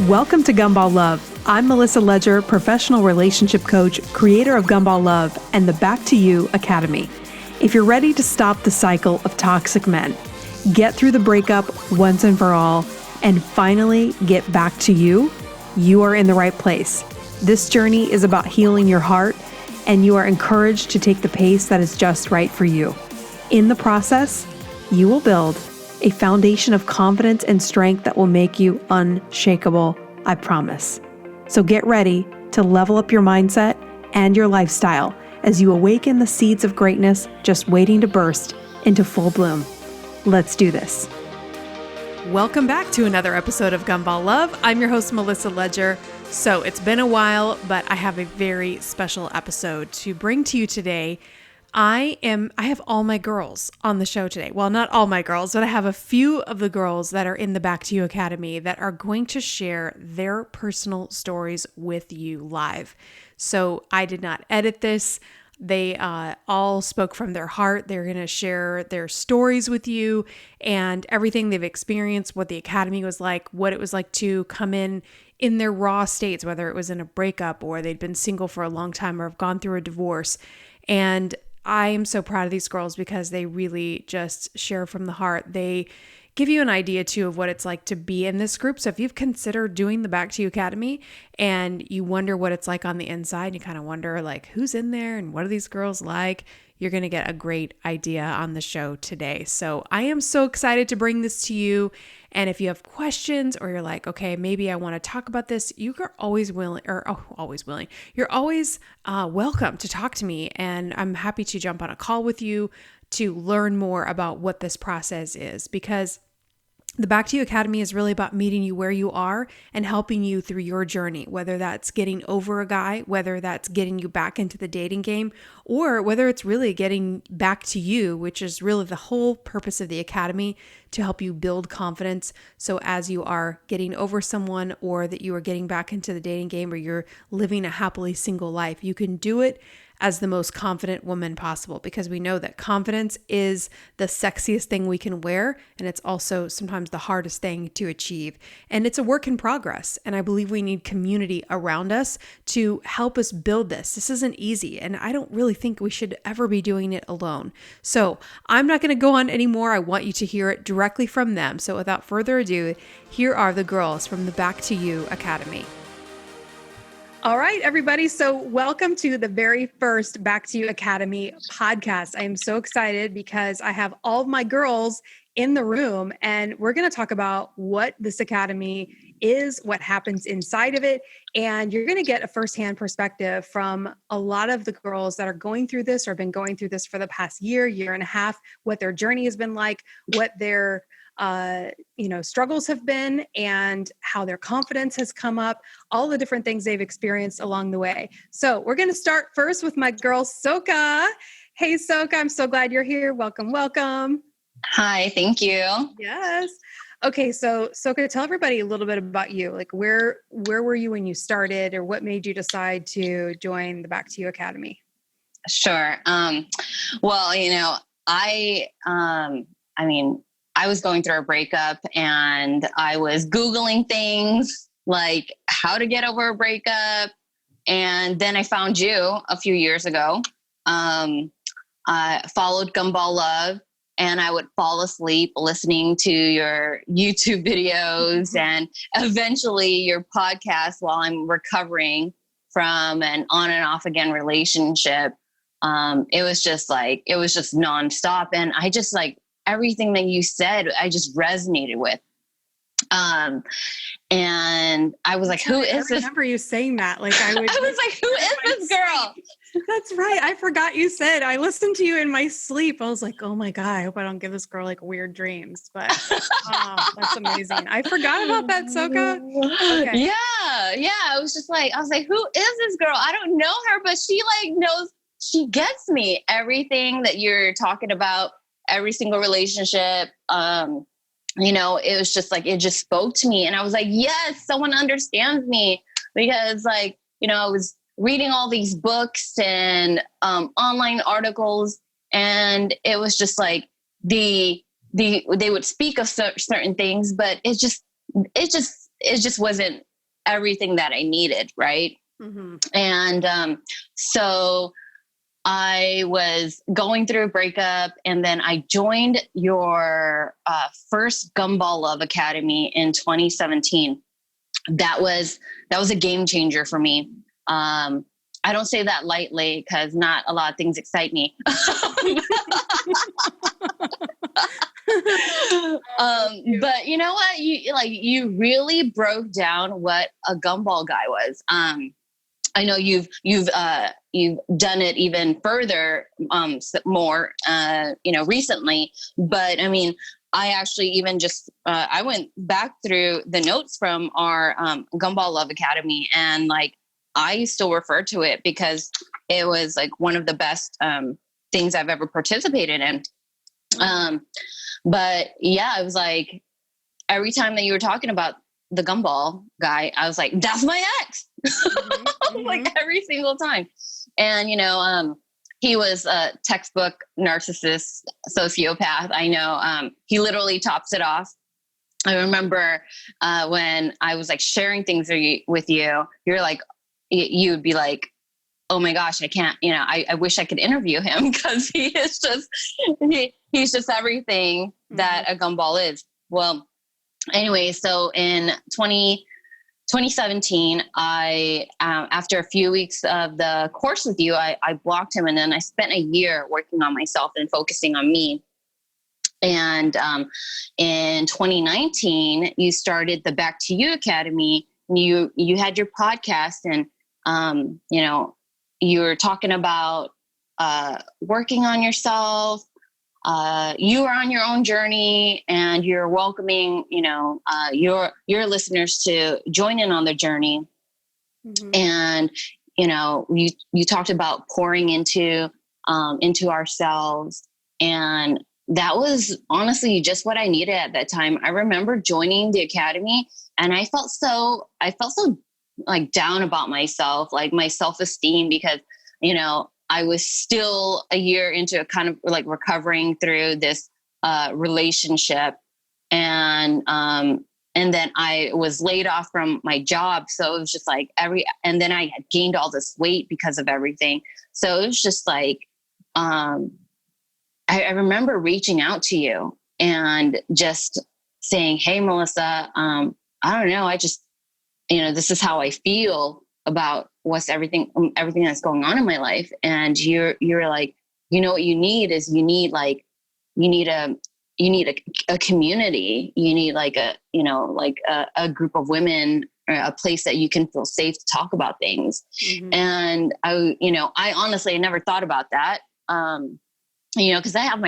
Welcome to Gumball Love. I'm Melissa Ledger, professional relationship coach, creator of Gumball Love and the Back to You Academy. If you're ready to stop the cycle of toxic men, get through the breakup once and for all, and finally get back to you, you are in the right place. This journey is about healing your heart, and you are encouraged to take the pace that is just right for you. In the process, you will build a foundation of confidence and strength that will make you unshakable, I promise. So get ready to level up your mindset and your lifestyle as you awaken the seeds of greatness just waiting to burst into full bloom. Let's do this. Welcome back to another episode of Gumball Love. I'm your host, Melissa Ledger. So it's been a while, but I have a very special episode to bring to you today. I have all my girls on the show today. Well, not all my girls, but I have a few of the girls that are in the Back to You Academy that are going to share their personal stories with you live. So I did not edit this. They all spoke from their heart. They're going to share their stories with you and everything they've experienced, what the Academy was like, what it was like to come in their raw states, whether it was in a breakup or they'd been single for a long time or have gone through a divorce. And I am so proud of these girls because they really just share from the heart. They give you an idea too of what it's like to be in this group. So if you've considered doing the Back to You Academy and you wonder what it's like on the inside, you kind of wonder like who's in there and what are these girls like, you're going to get a great idea on the show today. So I am so excited to bring this to you. And if you have questions or you're like, okay, maybe I want to talk about this, you're always willing. You're always welcome to talk to me. And I'm happy to jump on a call with you to learn more about what this process is, because the Back to You Academy is really about meeting you where you are and helping you through your journey, whether that's getting over a guy, whether that's getting you back into the dating game, or whether it's really getting back to you, which is really the whole purpose of the Academy, to help you build confidence. So as you are getting over someone or that you are getting back into the dating game or you're living a happily single life, you can do it as the most confident woman possible, because we know that confidence is the sexiest thing we can wear. And it's also sometimes the hardest thing to achieve. And it's a work in progress. And I believe we need community around us to help us build this. This isn't easy. And I don't really think we should ever be doing it alone. So I'm not going to go on anymore. I want you to hear it directly from them. So without further ado, here are the girls from the Back to You Academy. All right, everybody. So welcome to the very first Back to You Academy podcast. I am so excited because I have all of my girls in the room and we're going to talk about what this academy is, what happens inside of it. And you're going to get a firsthand perspective from a lot of the girls that are going through this or have been going through this for the past year and a half, what their journey has been like, what their struggles have been and how their confidence has come up, all the different things they've experienced along the way. So we're going to start first with my girl, Soka. Hey, Soka, I'm so glad you're here. Welcome, welcome. Hi, thank you. Yes. Okay. So Soka, tell everybody a little bit about you. Like where were you when you started, or what made you decide to join the Back to You Academy? Sure. I was going through a breakup and I was Googling things like how to get over a breakup. And then I found you a few years ago. I followed Gumball Love and I would fall asleep listening to your YouTube videos and eventually your podcast while I'm recovering from an on and off again relationship. It was just nonstop. And I just everything that you said, I just resonated with. And I was like, who is this? I remember you saying that. I was like, who is this girl? That's right. I forgot you said, I listened to you in my sleep. I was like, oh my God, I hope I don't give this girl weird dreams, but that's amazing. I forgot about that, Soka. Okay. Yeah. I was like, who is this girl? I don't know her, but she knows, she gets me. Everything that you're talking about, every single relationship, it was just it just spoke to me. And I was like, yes, someone understands me, because I was reading all these books and online articles, and it was just they would speak of certain things, but it just it just wasn't everything that I needed. Right. Mm-hmm. And so I was going through a breakup, and then I joined your first Gumball Love Academy in 2017. That was a game changer for me. I don't say that lightly because not a lot of things excite me. But you know what? You really broke down what a gumball guy was. I know you've done it even further, more, recently. But I mean, I actually even just I went back through the notes from our Gumball Love Academy, and like I still refer to it because it was like one of the best things I've ever participated in. But yeah, it was like every time that you were talking about the gumball guy, I was like, that's my ex. Mm-hmm. Like every single time. And, he was a textbook narcissist, sociopath. I know. He literally tops it off. I remember when I was like sharing things with you, you're like, you would be like, oh my gosh, I can't, I wish I could interview him because he is just, he's just everything that a gumball is. Well, anyway, so in 2017, I, after a few weeks of the course with you, I blocked him, and then I spent a year working on myself and focusing on me. And in 2019, you started the Back to You Academy. You had your podcast, and you were talking about working on yourself. You are on your own journey, and you're welcoming, your listeners to join in on the journey. Mm-hmm. And, you talked about pouring into ourselves. And that was honestly just what I needed at that time. I remember joining the academy, and I felt so like down about myself, like my self-esteem, because, I was still a year into kind of like recovering through this relationship. And then I was laid off from my job. So it was just like and then I had gained all this weight because of everything. So it was just like, I remember reaching out to you and just saying, hey, Melissa, I don't know. I just, this is how I feel about everything that's going on in my life. And you're like, what you need is you need a community. You need like a group of women, or a place that you can feel safe to talk about things. Mm-hmm. And I honestly never thought about that. Cause I have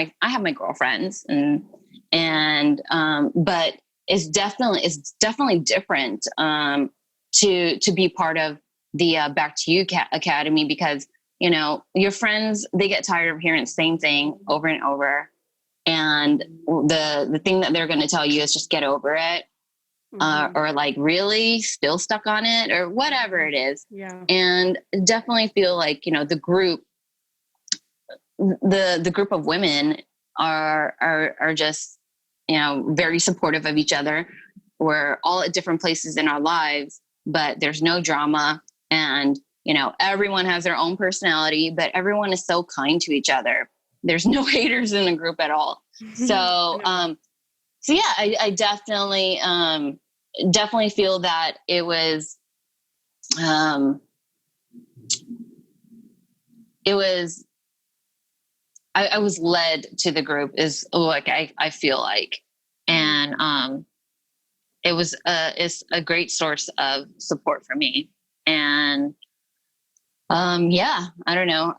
my girlfriends and but it's definitely different, to be part of the Back to You Academy, because, your friends, they get tired of hearing the same thing over and over. And the thing that they're going to tell you is just get over it. Mm-hmm. Or like really still stuck on it, or whatever it is. Yeah. And definitely feel like, the group of women are just, very supportive of each other. We're all at different places in our lives, but there's no drama, and, everyone has their own personality, but everyone is so kind to each other. There's no haters in the group at all. So, so yeah, I definitely feel that it was, I was led to the group, is like, I feel like, and, it's a great source of support for me. And, yeah, I don't know.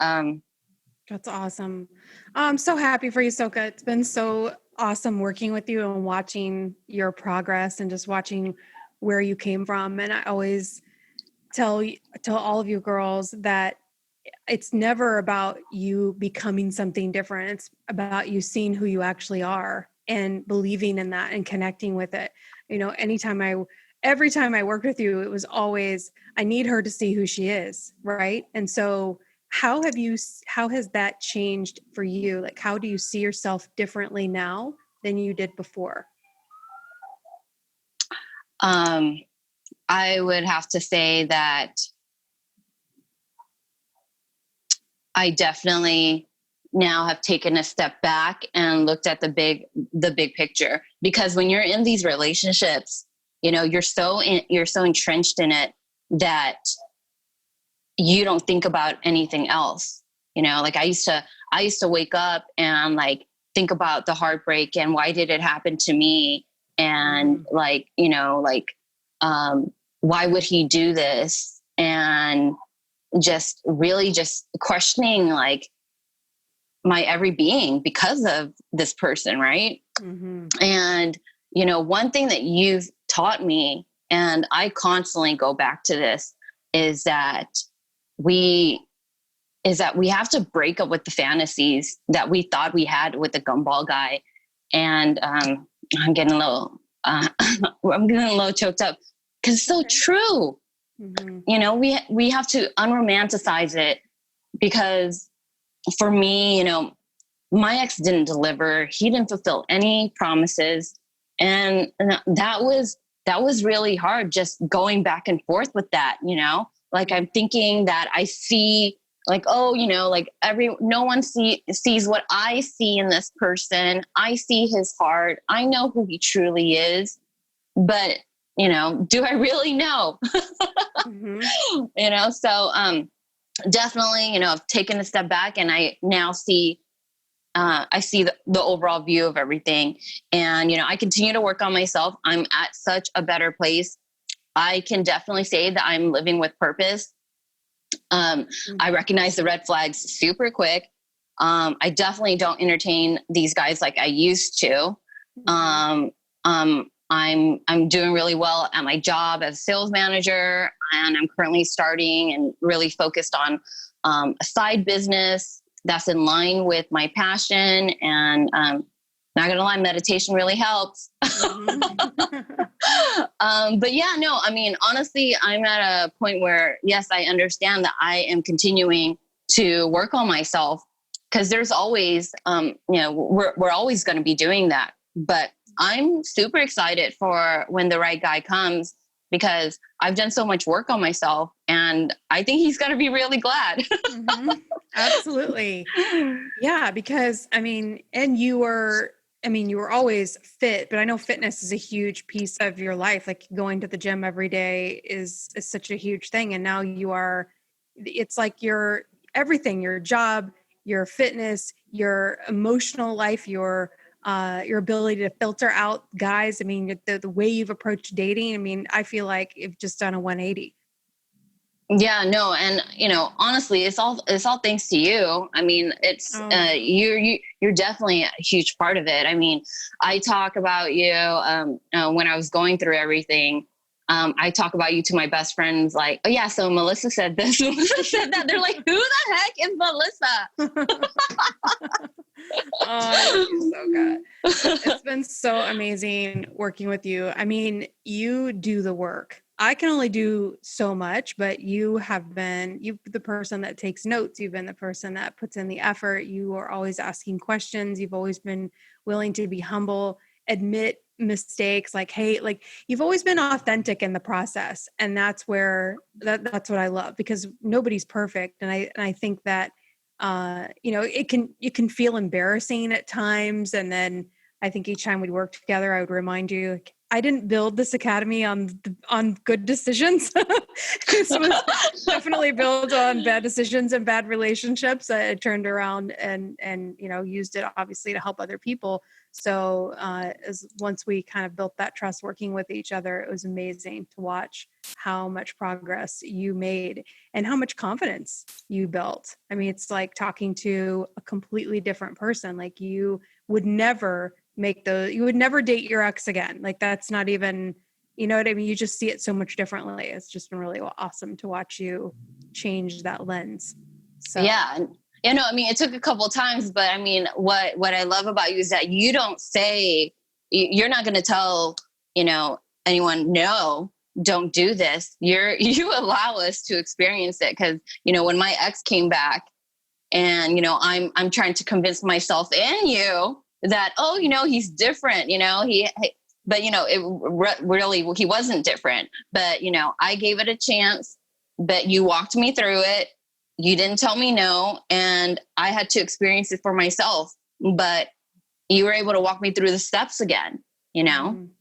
That's awesome. I'm so happy for you, Soka. It's been so awesome working with you and watching your progress and just watching where you came from. And I always tell all of you girls that it's never about you becoming something different. It's about you seeing who you actually are and believing in that and connecting with it. Every time I worked with you, it was always, I need her to see who she is. Right. And so how has that changed for you? Like, how do you see yourself differently now than you did before? I I would have to say that I definitely now have taken a step back and looked at the big picture, because when you're in these relationships, you're so entrenched in it that you don't think about anything else. Like I used to wake up and like think about the heartbreak and why did it happen to me? And why would he do this? And just really just questioning like my every being because of this person. Right. Mm-hmm. And, one thing that you've taught me, and I constantly go back to this, is that we have to break up with the fantasies that we thought we had with the gumball guy. And I'm getting a little choked up because it's so true. Mm-hmm. We have to unromanticize it, because for me, my ex didn't deliver. He didn't fulfill any promises. And that was really hard, just going back and forth with that, like I'm thinking that I see like, no one sees what I see in this person. I see his heart. I know who he truly is, but do I really know? Mm-hmm. So, definitely, I've taken a step back and I now see, I see the overall view of everything. And, I continue to work on myself. I'm at such a better place. I can definitely say that I'm living with purpose. I recognize the red flags super quick. I definitely don't entertain these guys like I used to. I'm doing really well at my job as a sales manager, and I'm currently starting and really focused on a side business that's in line with my passion. And not gonna lie, meditation really helps. But yeah, no, I mean, honestly, I'm at a point where, yes, I understand that I am continuing to work on myself, because there's always, we're always going to be doing that. But I'm super excited for when the right guy comes, because I've done so much work on myself, and I think he's going to be really glad. Mm-hmm. Absolutely. Yeah, because you were always fit, but I know fitness is a huge piece of your life. Like going to the gym every day is such a huge thing. And now it's like your everything, your job, your fitness, your emotional life, your ability to filter out guys. I mean, the way you've approached dating, I feel like you've just done a 180. Yeah, no. And, honestly, it's all thanks to you. I mean, it's, you're definitely a huge part of it. I mean, I talk about you, when I was going through everything, I talk about you to my best friends, like, oh yeah, so Melissa said this, Melissa said that. They're like, who the heck is Melissa? Oh, you're so good. It's been so amazing working with you. I mean, you do the work. I can only do so much, but you've been the person that takes notes. You've been the person that puts in the effort. You are always asking questions. You've always been willing to be humble, admit mistakes. Like, hey, like you've always been authentic in the process. And that's where that's what I love, because nobody's perfect. And I think that, it can feel embarrassing at times. And then I think each time we work together, I would remind you, like, I didn't build this academy on good decisions. This was definitely built on bad decisions and bad relationships. I turned around and used it obviously to help other people. So once we kind of built that trust working with each other, it was amazing to watch how much progress you made and how much confidence you built. I mean, it's like talking to a completely different person. Like you would never you would never date your ex again. Like that's not even, you know what I mean? You just see it so much differently. It's just been really awesome to watch you change that lens. So yeah. I mean, it took a couple of times, but I mean, what I love about you is that you don't say, you're not going to tell, anyone, no, don't do this. You allow us to experience it. Cause when my ex came back and, I'm trying to convince myself and you that, he's different, but really, he wasn't different, but I gave it a chance, but you walked me through it. You didn't tell me no. And I had to experience it for myself, but you were able to walk me through the steps again,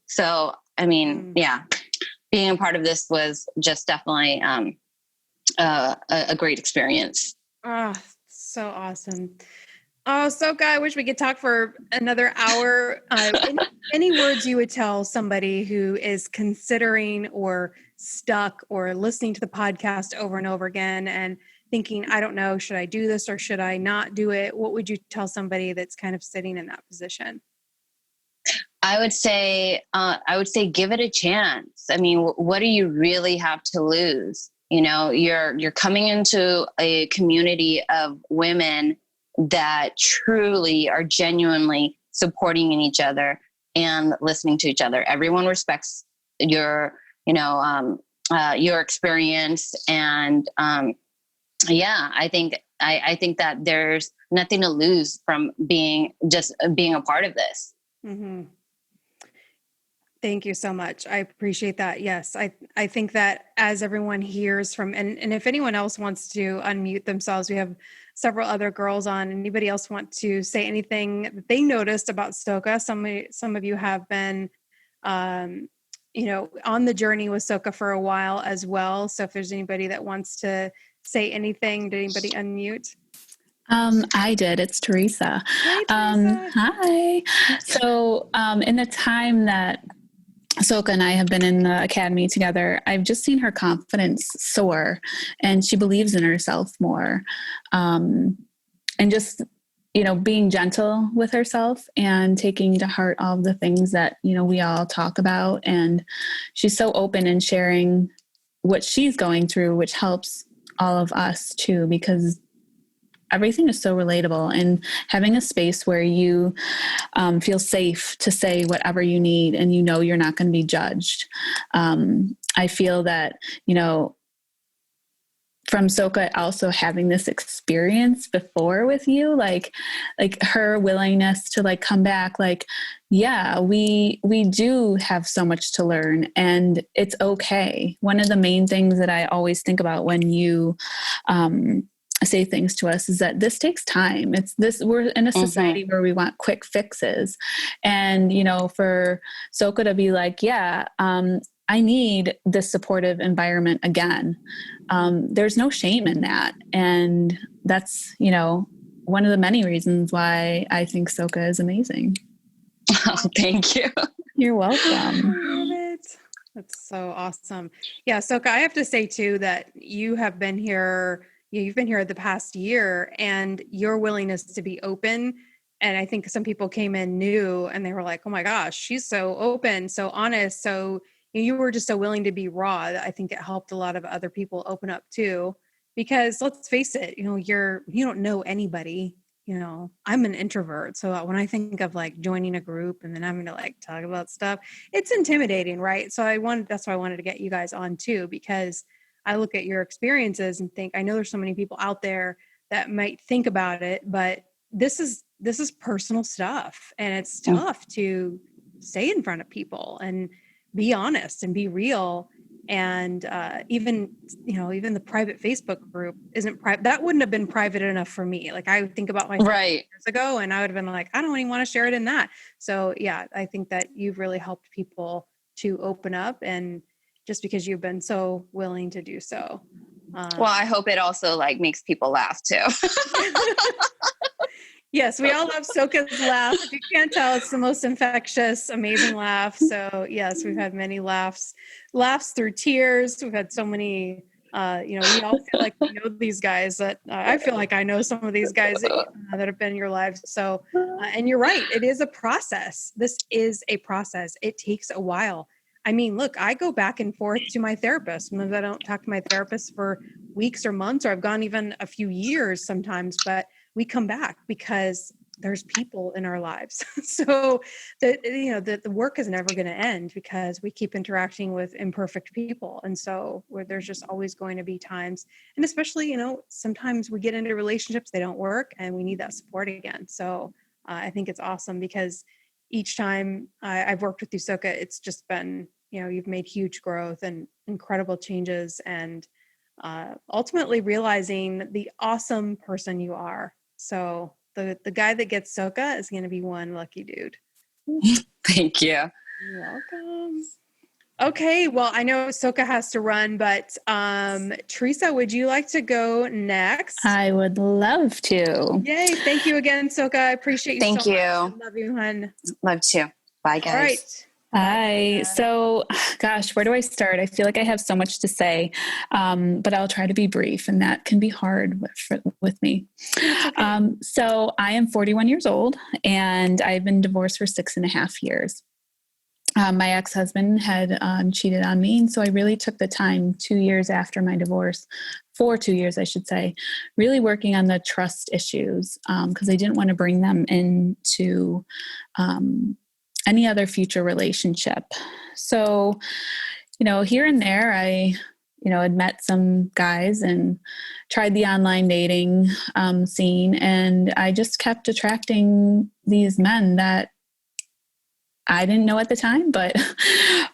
So, I mean, yeah, being a part of this was just definitely a great experience. Oh, so awesome. Oh, Soka, I wish we could talk for another hour. Any words you would tell somebody who is considering or stuck or listening to the podcast over and over again and thinking, I don't know, should I do this or should I not do it? What would you tell somebody that's kind of sitting in that position? I would say give it a chance. I mean, what do you really have to lose? You're coming into a community of women that truly are genuinely supporting in each other and listening to each other. Everyone respects your experience. And, I think that there's nothing to lose from being a part of this. Mm-hmm. Thank you so much. I appreciate that. Yes. I think that as everyone hears from, and if anyone else wants to unmute themselves, we have several other girls on. Anybody else want to say anything that they noticed about Soka? Some of you have been, on the journey with Soka for a while as well. So if there's anybody that wants to say anything, did anybody unmute? I did. It's Teresa. Hi, Teresa. Hi. So, in the time that Soka and I have been in the academy together, I've just seen her confidence soar, and she believes in herself more. And just, being gentle with herself and taking to heart all the things that, we all talk about. And she's so open in sharing what she's going through, which helps all of us too, because everything is so relatable, and having a space where you feel safe to say whatever you need and you're not going to be judged. I feel that, from Soka also having this experience before with you, like her willingness to come back, we do have so much to learn, and it's okay. One of the main things that I always think about when you, say things to us is that this takes time. We're in a society where we want quick fixes. And, for Soka to be like, I need this supportive environment again. There's no shame in that. And that's, one of the many reasons why I think Soka is amazing. Oh, thank you. You're welcome. I love it. That's so awesome. Yeah. Soka, I have to say too, that you've been here the past year, and your willingness to be open. And I think some people came in new and they were like, oh my gosh, she's so open, so honest. So you were just so willing to be raw. I think it helped a lot of other people open up too, because let's face it, you don't know anybody. I'm an introvert. So when I think of joining a group and then having to talk about stuff, it's intimidating, right? So that's why I wanted to get you guys on too, because I look at your experiences and think, I know there's so many people out there that might think about it, but this is personal stuff, and it's tough to stay in front of people and be honest and be real. And even the private Facebook group isn't private. That wouldn't have been private enough for me. I would think about myself years ago, and I would have been like, I don't even want to share it in that. So yeah, I think that you've really helped people to open up, and just because you've been so willing to do so. Well, I hope it also makes people laugh too. Yes, we all love Soka's laugh. If you can't tell, it's the most infectious, amazing laugh. So yes, we've had many laughs through tears. We've had so many, we all feel like we know these guys that I feel like I know some of these guys that have been in your lives. So, and you're right. It is a process. This is a process. It takes a while. I mean, look, I go back and forth to my therapist. Sometimes I don't talk to my therapist for weeks or months, or I've gone even a few years sometimes, but we come back because there's people in our lives. So the work is never going to end because we keep interacting with imperfect people. And so there's just always going to be times, and especially, sometimes we get into relationships, they don't work, and we need that support again. So I think it's awesome because each time I've worked with you, Soka, it's just been, you've made huge growth and incredible changes, and ultimately realizing the awesome person you are. So the guy that gets Soka is going to be one lucky dude. Thank you. You're welcome. Okay, well, I know Soka has to run, but Teresa, would you like to go next? I would love to. Yay. Thank you again, Soka. I appreciate you Thank so you. much. Love you, hun. Love to. Bye, guys. All right. Hi. So, gosh, where do I start? I feel like I have so much to say, but I'll try to be brief, and that can be hard with me. Okay. So I am 41 years old, and I've been divorced for 6.5 years. My ex-husband had cheated on me, and so I really took the time 2 years after my divorce, for 2 years, I should say, really working on the trust issues, because I didn't want to bring them into any other future relationship. So, here and there, I, had met some guys and tried the online dating scene, and I just kept attracting these men that I didn't know at the time, but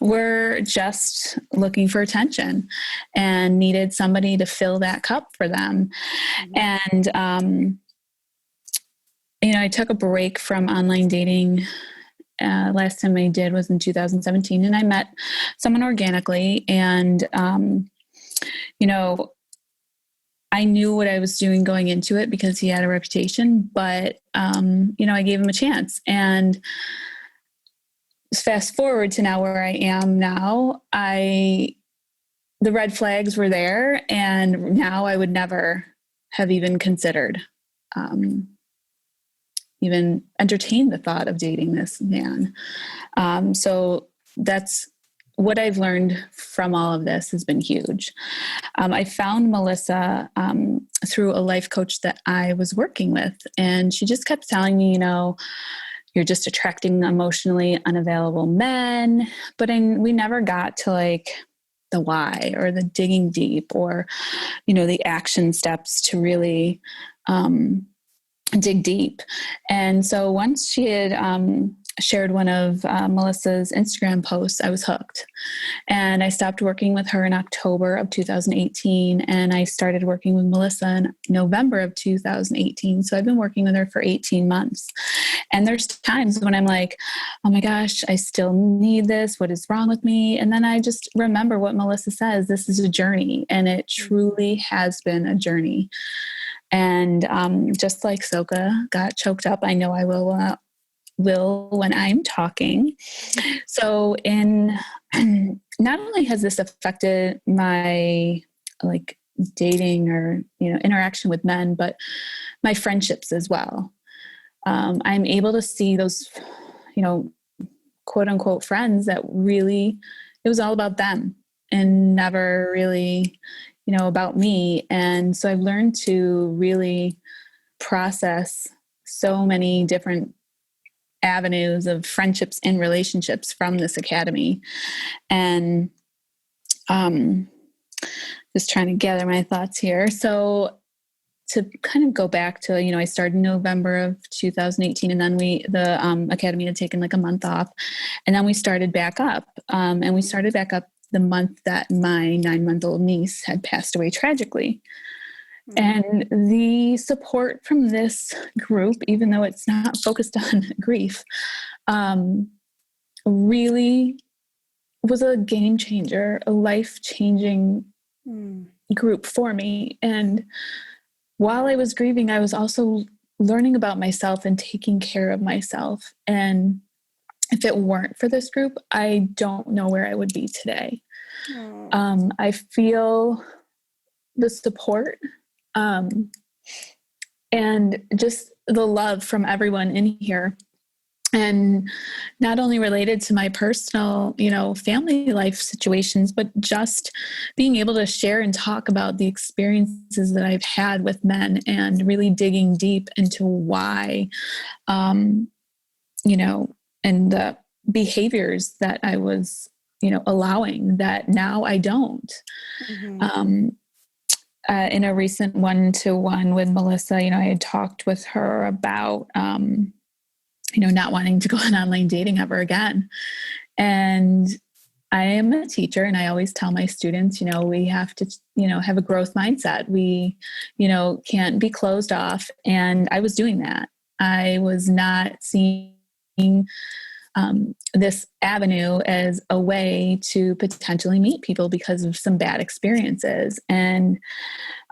were just looking for attention and needed somebody to fill that cup for them. Mm-hmm. And, I took a break from online dating. Last time I did was in 2017, and I met someone organically, and, I knew what I was doing going into it because he had a reputation, but, I gave him a chance. And fast forward to now where I am now, the red flags were there, and now I would never have even considered, even entertain the thought of dating this man. So that's what I've learned from all of this has been huge. I found Melissa through a life coach that I was working with, and she just kept telling me, you're just attracting emotionally unavailable men. But we never got to the why or the digging deep or, the action steps to really dig deep. And so once she had shared one of Melissa's Instagram posts, I was hooked. And I stopped working with her in October of 2018. And I started working with Melissa in November of 2018. So I've been working with her for 18 months. And there's times when I'm like, oh my gosh, I still need this. What is wrong with me? And then I just remember what Melissa says. This is a journey. And it truly has been a journey. And just like Soka got choked up, I know I will when I'm talking. So not only has this affected my dating or, interaction with men, but my friendships as well. I'm able to see those, quote unquote friends that really, it was all about them and never really, about me. And so I've learned to really process so many different avenues of friendships and relationships from this academy. And just trying to gather my thoughts here. So to kind of go back to, I started in November of 2018, and then the academy had taken a month off, and then we started back up. And we started back up the month that my 9-month-old niece had passed away tragically. And the support from this group, even though it's not focused on grief, really was a game changer, a life-changing group for me. And while I was grieving, I was also learning about myself and taking care of myself. And if it weren't for this group, I don't know where I would be today. I feel the support and just the love from everyone in here. And not only related to my personal, family life situations, but just being able to share and talk about the experiences that I've had with men and really digging deep into why, and the behaviors that I was, allowing that now I don't. Mm-hmm. In a recent 1-to-1 with Melissa, I had talked with her about not wanting to go on online dating ever again. And I am a teacher, and I always tell my students, we have to, have a growth mindset. We, can't be closed off. And I was doing that. I was not seeing this avenue as a way to potentially meet people because of some bad experiences. And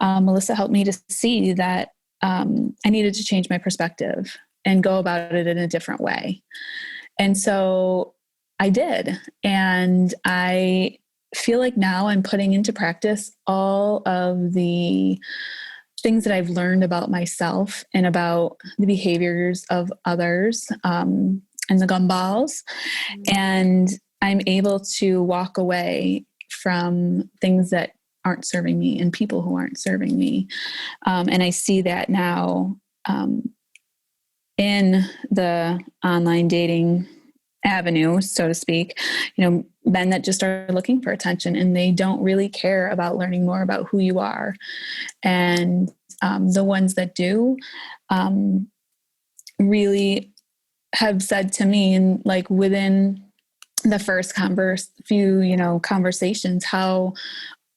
Melissa helped me to see that I needed to change my perspective and go about it in a different way. And so I did. And I feel like now I'm putting into practice all of the things that I've learned about myself and about the behaviors of others and the gumballs. And I'm able to walk away from things that aren't serving me and people who aren't serving me. And I see that now in the online dating avenue, so to speak, men that just are looking for attention and they don't really care about learning more about who you are. And the ones that do really have said to me, and like within the first few conversations, how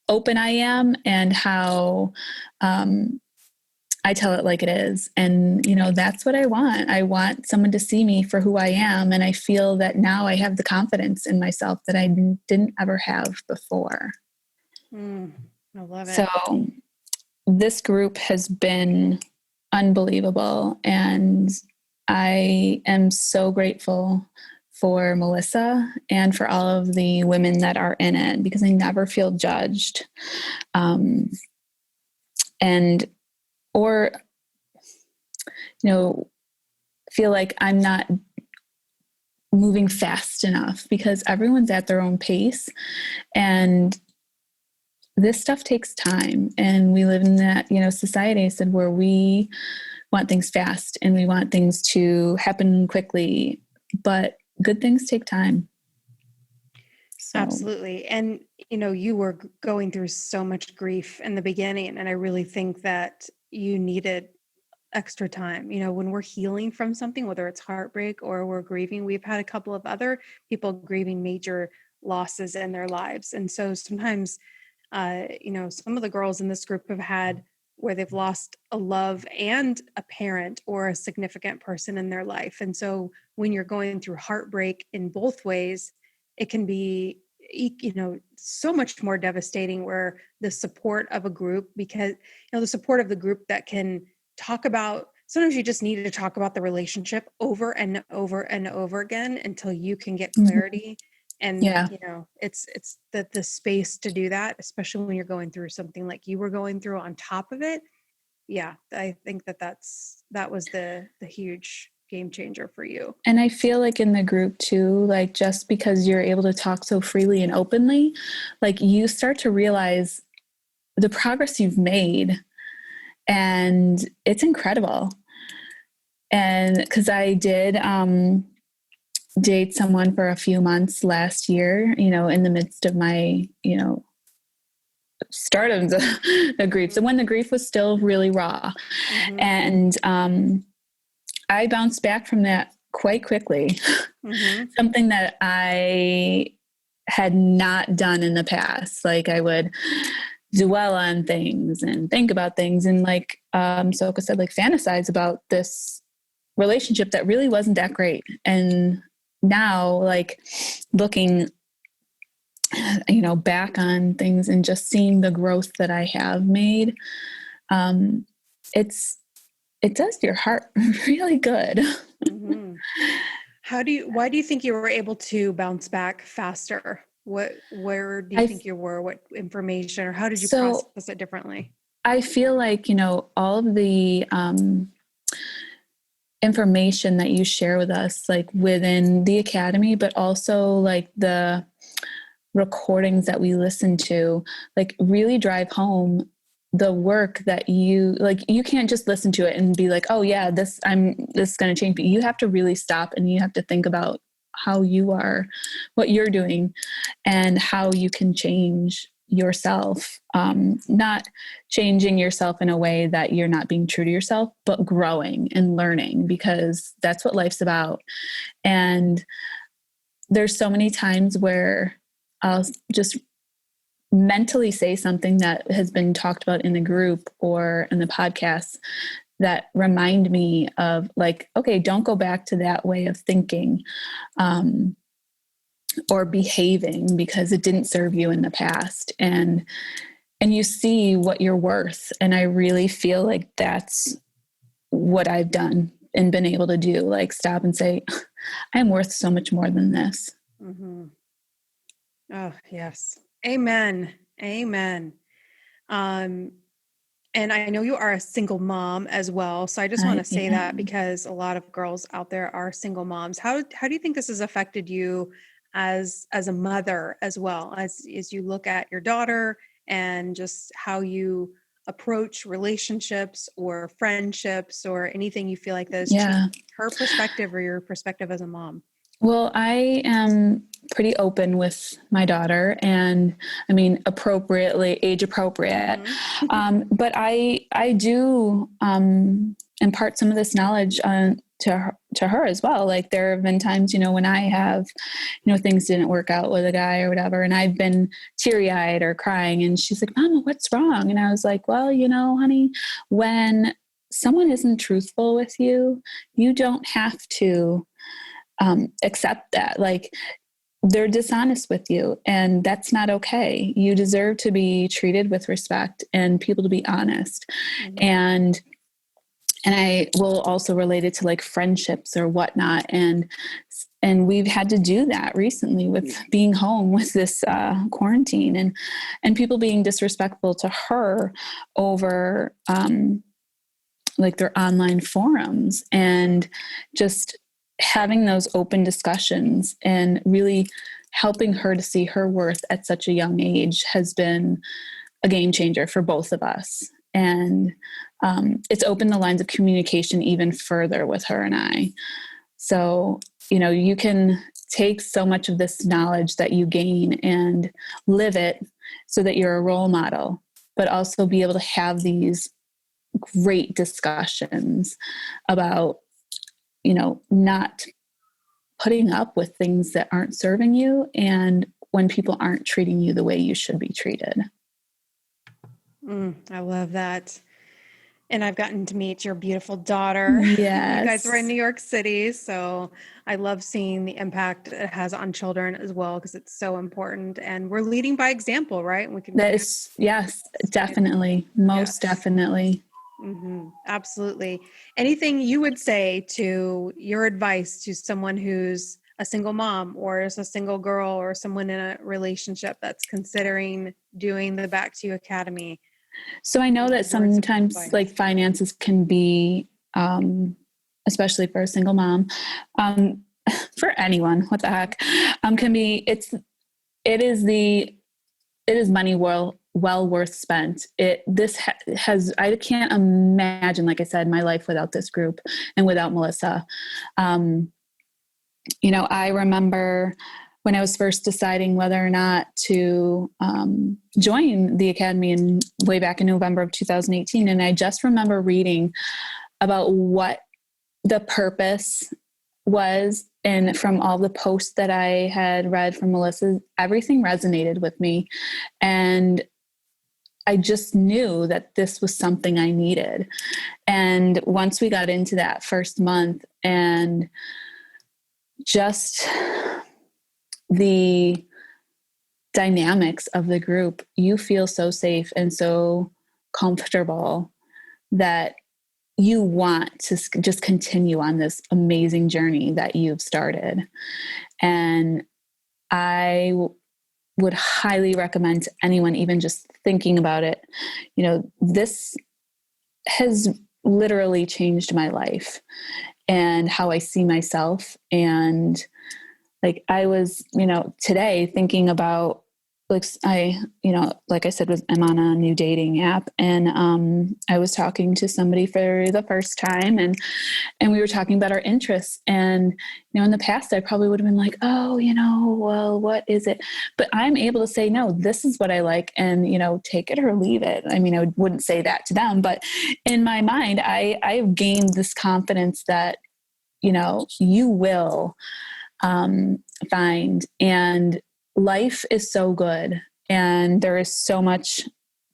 open I am and how I tell it like it is. And, that's what I want. I want someone to see me for who I am. And I feel that now I have the confidence in myself that I didn't ever have before. I love it. So this group has been unbelievable. And I am so grateful for Melissa and for all of the women that are in it, because I never feel judged. Or feel like I'm not moving fast enough, because everyone's at their own pace. And this stuff takes time. And we live in that, society, I said, where we want things fast and we want things to happen quickly, but good things take time. So. Absolutely. And, you were going through so much grief in the beginning. And I really think that you needed extra time. When we're healing from something, whether it's heartbreak or we're grieving, we've had a couple of other people grieving major losses in their lives. And so sometimes, some of the girls in this group have had where they've lost a love and a parent or a significant person in their life. And so when you're going through heartbreak in both ways, it can be, so much more devastating, where the support of a group, because, the support of the group that can talk about, sometimes you just need to talk about the relationship over and over and over again until you can get clarity. And, it's the space to do that, especially when you're going through something like you were going through on top of it. Yeah. I think that was the huge game changer for you. And I feel like in the group too, like just because you're able to talk so freely and openly, like you start to realize the progress you've made, and it's incredible. And because I did date someone for a few months last year, in the midst of my, start of the grief. So when the grief was still really raw. Mm-hmm. And I bounced back from that quite quickly. Mm-hmm. Something that I had not done in the past. Like I would dwell on things and think about things, and like Soka said, like fantasize about this relationship that really wasn't that great. And now, like looking back on things and just seeing the growth that I have made, it does your heart really good. Mm-hmm. Why do you think you were able to bounce back faster? Where do you think you were? What information, or how did you process it differently? I feel like, all of the information that you share with us, like within the academy, but also like the recordings that we listen to, like really drive home the work that you can't just listen to it and be like, oh yeah, this is going to change. But you have to really stop and you have to think about how you are, what you're doing, and how you can change yourself, not changing yourself in a way that you're not being true to yourself, but growing and learning, because that's what life's about. And there's so many times where I'll just mentally say something that has been talked about in the group or in the podcast that remind me of like, okay, don't go back to that way of thinking, or behaving, because it didn't serve you in the past. And you see what you're worth. And I really feel like that's what I've done and been able to do, like stop and say, I'm worth so much more than this. Mm-hmm. Oh, yes. Amen. Amen. And I know you are a single mom as well. So I just want to say that, because a lot of girls out there are single moms. How do you think this has affected you as a mother as well, as you look at your daughter and just how you approach relationships or friendships or anything you feel like that has changed her perspective or your perspective as a mom? Well, I am pretty open with my daughter, and I mean, age appropriate. Mm-hmm. But I do impart some of this knowledge to her as well. Like there have been times, when I have, things didn't work out with a guy or whatever, and I've been teary-eyed or crying, and she's like, Mama, what's wrong? And I was like, well, honey, when someone isn't truthful with you, you don't have to accept that. Like they're dishonest with you, and that's not okay. You deserve to be treated with respect and people to be honest. Mm-hmm. And I will also relate it to like friendships or whatnot. And we've had to do that recently with being home with this quarantine and people being disrespectful to her over like their online forums, and just having those open discussions and really helping her to see her worth at such a young age has been a game changer for both of us. And it's opened the lines of communication even further with her and I. So, you can take so much of this knowledge that you gain and live it so that you're a role model, but also be able to have these great discussions about not putting up with things that aren't serving you, and when people aren't treating you the way you should be treated. I love that. And I've gotten to meet your beautiful daughter. Yes. You guys were in New York City. So I love seeing the impact it has on children as well, because it's so important. And we're leading by example, right? Yes, definitely. Most definitely. Mm-hmm. Absolutely. Anything you would say to your advice to someone who's a single mom or is a single girl or someone in a relationship that's considering doing the Back to You Academy? So I know that sometimes like finances can be, especially for a single mom, for anyone, what the heck, can be, it is money well worth spent. I can't imagine, like I said, my life without this group and without Melissa. I remember when I was first deciding whether or not to join the Academy way back in November of 2018. And I just remember reading about what the purpose was. And from all the posts that I had read from Melissa, everything resonated with me. And I just knew that this was something I needed. And once we got into that first month and just the dynamics of the group, you feel so safe and so comfortable that you want to just continue on this amazing journey that you've started. And I would highly recommend to anyone, even just thinking about it, this has literally changed my life and how I see myself. And like I was, today thinking about like I said, I'm on a new dating app, and I was talking to somebody for the first time, and we were talking about our interests. And, in the past, I probably would have been like, oh, well, what is it? But I'm able to say, no, this is what I like, and, take it or leave it. I mean, I wouldn't say that to them, but in my mind, I've gained this confidence that, you will find. And life is so good, and there is so much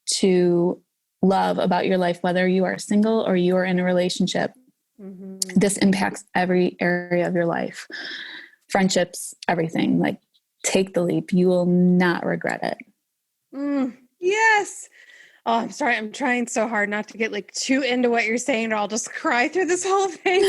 to love about your life, whether you are single or you are in a relationship. Mm-hmm. This impacts every area of your life, friendships, everything. Like, take the leap. You will not regret it. Yes. Oh, I'm sorry. I'm trying so hard not to get too into what you're saying, or I'll just cry through this whole thing.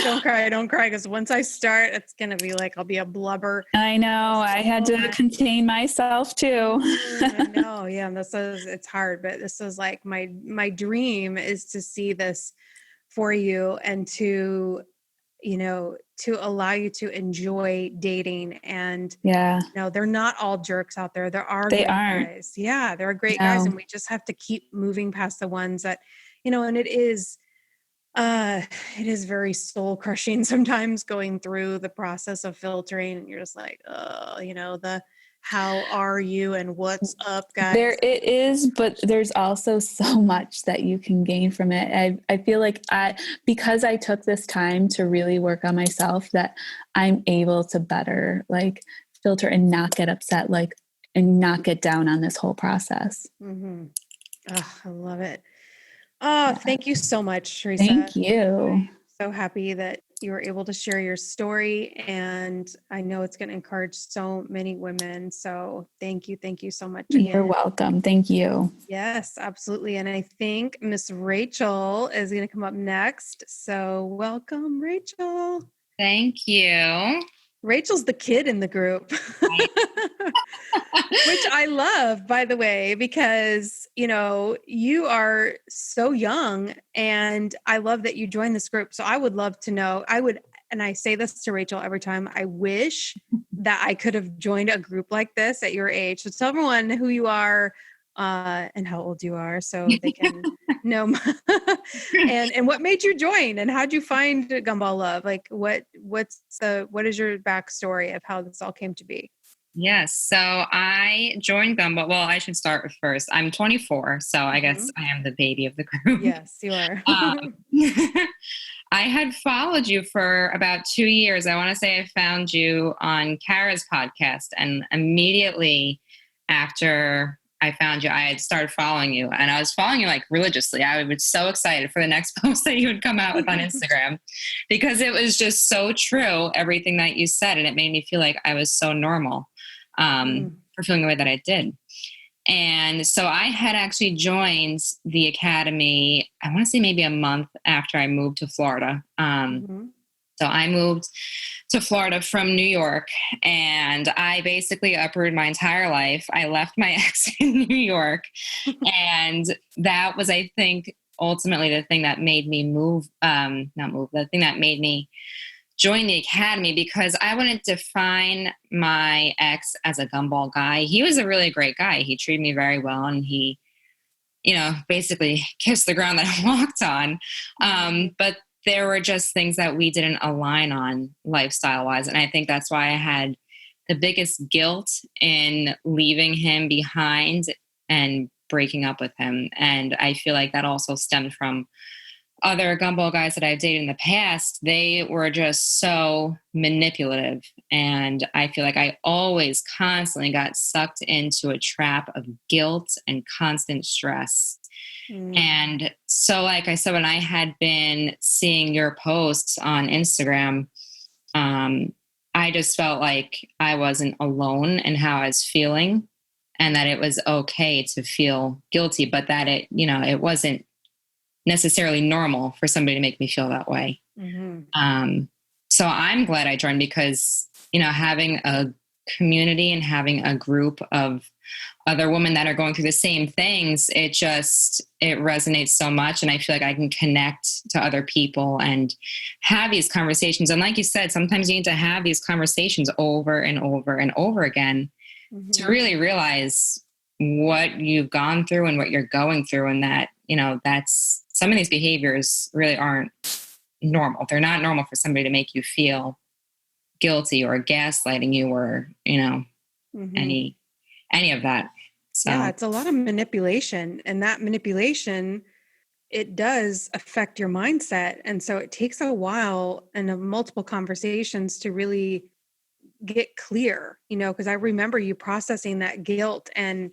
Don't cry. Because once I start, it's going to be I'll be a blubber. I know. I had to contain myself too. I know. Yeah. It's hard, but this is my dream is to see this for you, and to allow you to enjoy dating. And they're not all jerks out there. There are great guys. Yeah, there are great guys, and we just have to keep moving past the ones that, and it is very soul crushing sometimes going through the process of filtering, and you're just how are you and what's up, guys? There it is, but there's also so much that you can gain from it. I feel like because I took this time to really work on myself, that I'm able to better filter and not get upset, and not get down on this whole process. Mm-hmm. Oh, I love it. Oh, thank you so much, Teresa. Thank you. I'm so happy that you were able to share your story, and I know it's going to encourage so many women. So thank you so much. You're welcome. Thank you. Yes, absolutely. And I think Miss Rachel is going to come up next. So welcome, Rachel. Thank you. Rachel's the kid in the group, which I love, by the way, because, you are so young, and I love that you joined this group. So I would love to know, and I say this to Rachel every time, I wish that I could have joined a group like this at your age. So tell everyone who you are, and how old you are, so they can know, and what made you join, and how'd you find Gumball Love? What is your backstory of how this all came to be? Yes. So I joined Gumball. Well, I should start with first. I'm 24, so I guess I am the baby of the group. Yes, you are. I had followed you for about 2 years. I want to say I found you on Kara's podcast, and immediately after I found you, I had started following you, and I was following you religiously. I was so excited for the next post that you would come out with on Instagram, because it was just so true, everything that you said. And it made me feel like I was so normal for feeling the way that I did. And so I had actually joined the academy, I want to say maybe a month after I moved to Florida. So I moved to Florida from New York, and I basically uprooted my entire life. I left my ex in New York, and that was, I think, ultimately the thing that made me the thing that made me join the academy, because I wouldn't define my ex as a gumball guy. He was a really great guy. He treated me very well, and he, basically kissed the ground that I walked on. But there were just things that we didn't align on lifestyle wise. And I think that's why I had the biggest guilt in leaving him behind and breaking up with him. And I feel like that also stemmed from other gumball guys that I've dated in the past. They were just so manipulative. And I feel like I always constantly got sucked into a trap of guilt and constant stress. And so, like I said, when I had been seeing your posts on Instagram, I just felt like I wasn't alone in how I was feeling, and that it was okay to feel guilty, but that it wasn't necessarily normal for somebody to make me feel that way. So I'm glad I joined, because, having a community and having a group of other women that are going through the same things, it resonates so much. And I feel like I can connect to other people and have these conversations. And like you said, sometimes you need to have these conversations over and over and over again, to really realize what you've gone through and what you're going through, and that, that's some of these behaviors really aren't normal. They're not normal for somebody to make you feel guilty or gaslighting you or, any of that. So Yeah, it's a lot of manipulation, and that manipulation, it does affect your mindset. And so it takes a while and multiple conversations to really get clear, because I remember you processing that guilt, and,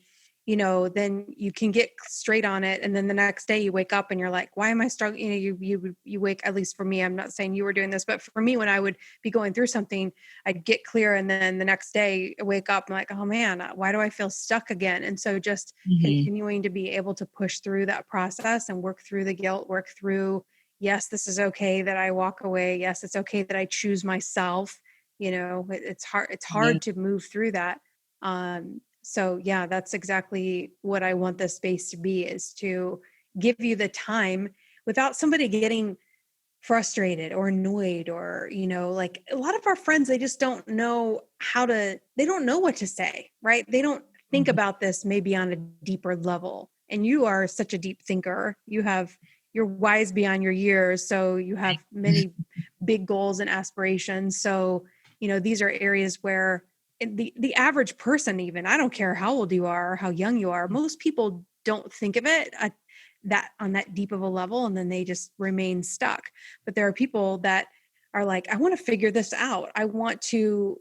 then you can get straight on it. And then the next day you wake up and you're like, why am I struggling? You wake, at least for me, I'm not saying you were doing this, but for me, when I would be going through something, I'd get clear. And then the next day I wake up, I'm like, oh man, why do I feel stuck again? And so just continuing to be able to push through that process and work through the guilt, work through, yes, this is okay that I walk away. Yes, it's okay that I choose myself. It's hard to move through that. So yeah, that's exactly what I want this space to be, is to give you the time without somebody getting frustrated or annoyed, or, like a lot of our friends, they just don't know they don't know what to say, right? They don't think about this maybe on a deeper level. And you are such a deep thinker. You're wise beyond your years. So you have many big goals and aspirations. So, these are areas where the average person, even, I don't care how old you are or how young you are, most people don't think of it that on that deep of a level, and then they just remain stuck. But there are people that are like, I want to figure this out. I want to,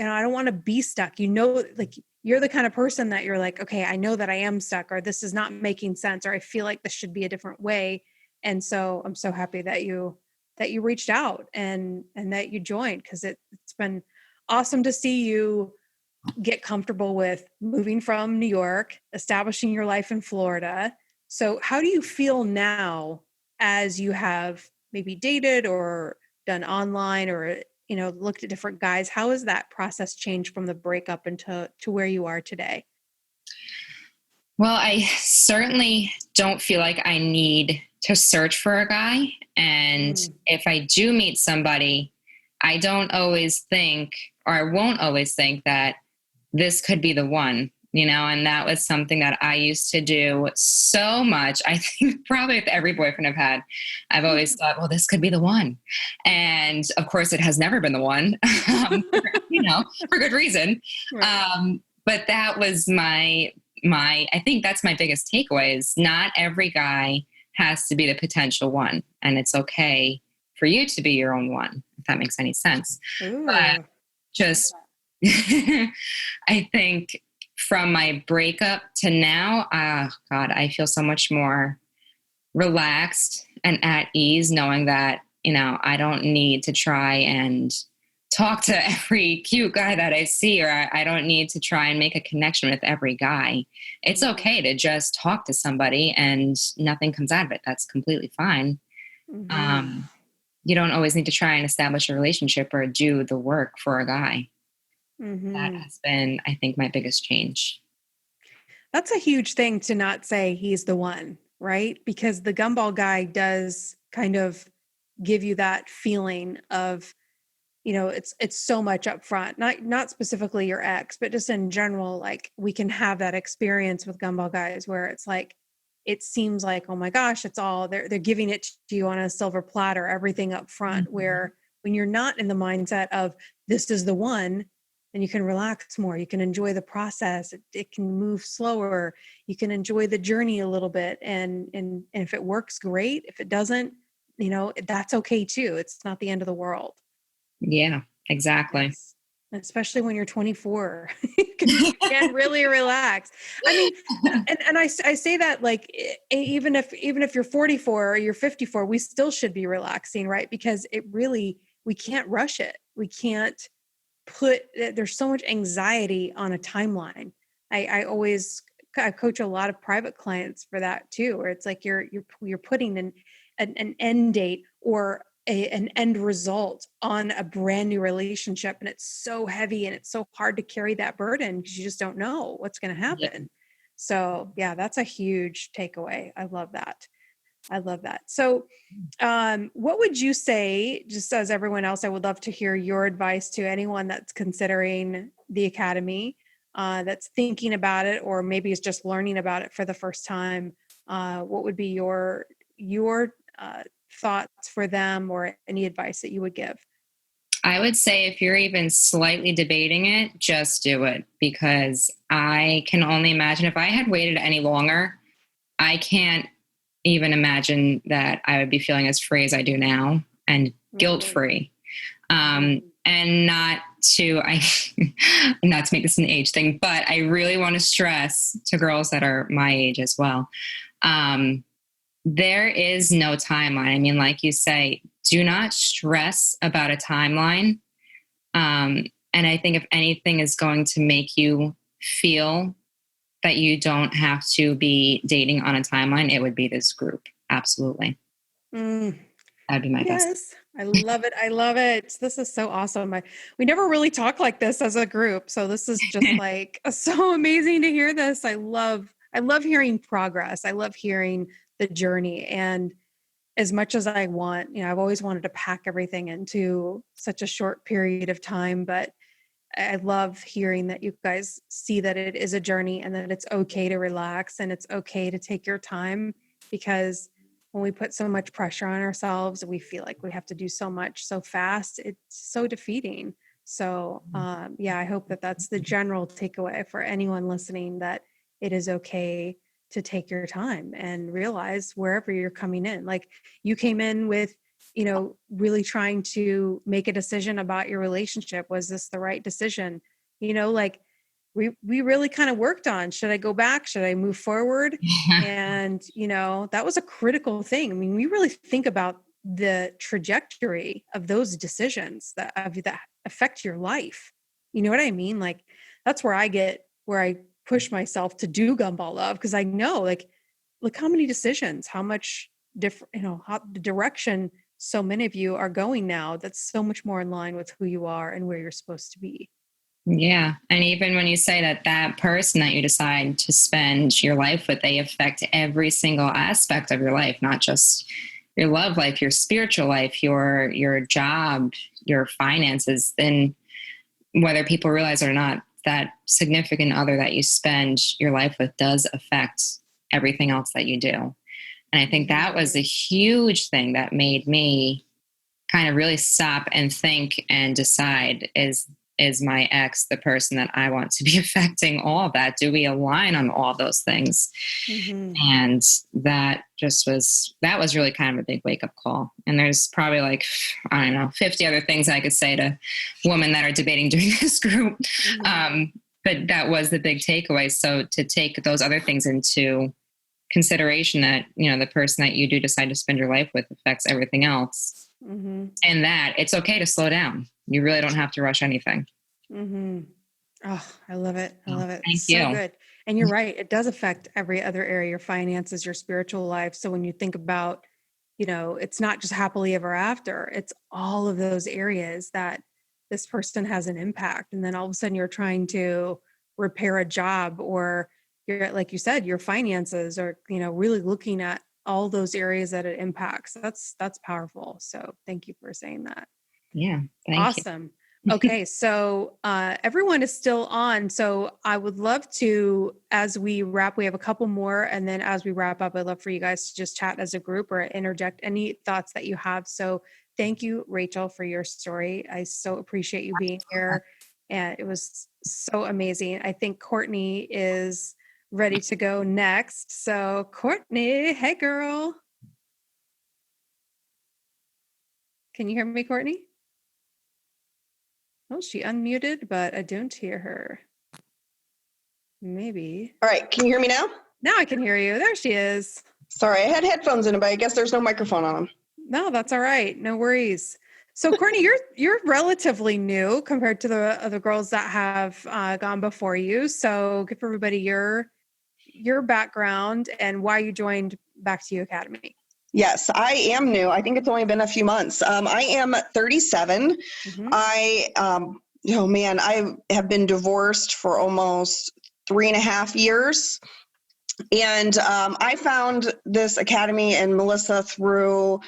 I don't want to be stuck. Like you're the kind of person that you're like, okay, I know that I am stuck, or this is not making sense, or I feel like this should be a different way. And so I'm so happy that you reached out and that you joined, because it's been awesome to see you get comfortable with moving from New York, establishing your life in Florida. So how do you feel now, as you have maybe dated or done online, or, looked at different guys? How has that process changed from the breakup into where you are today? Well, I certainly don't feel like I need to search for a guy. And if I do meet somebody, I don't always think, or I won't always think, that this could be the one, and that was something that I used to do so much. I think probably with every boyfriend I've had, I've always thought, well, this could be the one. And of course it has never been the one, for good reason. Right. But that was I think that's my biggest takeaway, is not every guy has to be the potential one. And it's okay for you to be your own one, if that makes any sense. Ooh. But just, I think from my breakup to now, God, I feel so much more relaxed and at ease, knowing that, I don't need to try and talk to every cute guy that I see, or I don't need to try and make a connection with every guy. It's okay to just talk to somebody and nothing comes out of it. That's completely fine. Mm-hmm. You don't always need to try and establish a relationship or do the work for a guy. Mm-hmm. That has been, I think, my biggest change. That's a huge thing to not say he's the one, right? Because the gumball guy does kind of give you that feeling of, it's so much up front, not specifically your ex, but just in general. Like, we can have that experience with gumball guys where it's like, it seems like, oh my gosh, it's all, they're giving it to you on a silver platter, everything up front. Mm-hmm. Where when you're not in the mindset of this is the one, then you can relax more. You can enjoy the process. It can move slower. You can enjoy the journey a little bit. And if it works, great. If it doesn't, that's okay too. It's not the end of the world. Yeah, exactly. Yes. Especially when you're 24, you can really relax. I mean, and I say that, like, even if you're 44 or you're 54, we still should be relaxing, right? Because we can't rush it. We can't there's so much anxiety on a timeline. I coach a lot of private clients for that too, where it's like you're putting an end date or an end result on a brand new relationship, and it's so heavy and it's so hard to carry that burden because you just don't know what's going to happen. Yeah. So yeah, that's a huge takeaway. I love that. So what would you say, just as everyone else, I would love to hear your advice to anyone that's considering the Academy. that's thinking about it, or maybe is just learning about it for the first time, what would be your thoughts for them, or any advice that you would give? I would say if you're even slightly debating it, just do it, because I can only imagine if I had waited any longer, I can't even imagine that I would be feeling as free as I do now, and guilt-free. And not to make this an age thing, but I really want to stress to girls that are my age as well. There is no timeline. I mean, like you say, do not stress about a timeline. And I think if anything is going to make you feel that you don't have to be dating on a timeline, it would be this group. Absolutely. That'd be my best. I love it. I love it. This is so awesome. We never really talk like this as a group. So this is just like so amazing to hear this. I love hearing progress. I love hearing the journey. And as much as I want, I've always wanted to pack everything into such a short period of time, but I love hearing that you guys see that it is a journey, and that it's okay to relax, and it's okay to take your time, because when we put so much pressure on ourselves, we feel like we have to do so much so fast. It's so defeating. So I hope that that's the general takeaway for anyone listening, that it is okay to take your time and realize wherever you're coming in. Like, you came in with, really trying to make a decision about your relationship. Was this the right decision? We really kind of worked on, should I go back? Should I move forward? And, that was a critical thing. I mean, we really think about the trajectory of those decisions that affect your life. You know what I mean? Like, that's where I push myself to do Gumball Love, because I know, like, look how many decisions, how much different, how the direction so many of you are going now, that's so much more in line with who you are and where you're supposed to be. Yeah. And even when you say that person that you decide to spend your life with, they affect every single aspect of your life, not just your love life, your spiritual life, your job, your finances. Then whether people realize it or not, that significant other that you spend your life with does affect everything else that you do. And I think that was a huge thing that made me kind of really stop and think and decide, is my ex the person that I want to be affecting all of that? Do we align on all those things? And that was really kind of a big wake up call. And there's probably 50 other things I could say to women that are debating doing this group. But that was the big takeaway. So to take those other things into consideration, that, the person that you do decide to spend your life with affects everything else. And that it's okay to slow down. You really don't have to rush anything. Oh, I love it. I love it. Thank you. Good. And you're right. It does affect every other area, your finances, your spiritual life. So when you think about, it's not just happily ever after, it's all of those areas that this person has an impact. And then all of a sudden you're trying to repair a job, or you're, like you said, your finances, or, really looking at all those areas that it impacts. That's powerful. So thank you for saying that. Yeah. Awesome. Okay. So everyone is still on. So I would love to, as we wrap, we have a couple more. And then as we wrap up, I'd love for you guys to just chat as a group or interject any thoughts that you have. So thank you, Rachel, for your story. I so appreciate you being here. And it was so amazing. I think Courtney is ready to go next. So Courtney, hey girl. Can you hear me, Courtney? Oh, she unmuted, but I don't hear her. Maybe. All right. Can you hear me now? Now I can hear you. There she is. Sorry, I had headphones in, but I guess there's no microphone on them. No, that's all right. No worries. So Courtney, you're relatively new compared to the other girls that have gone before you. So give everybody your background and why you joined Back to You Academy. Yes, I am new. I think it's only been a few months. I am 37. I have been divorced for almost 3.5 years. And I found this academy and Melissa through,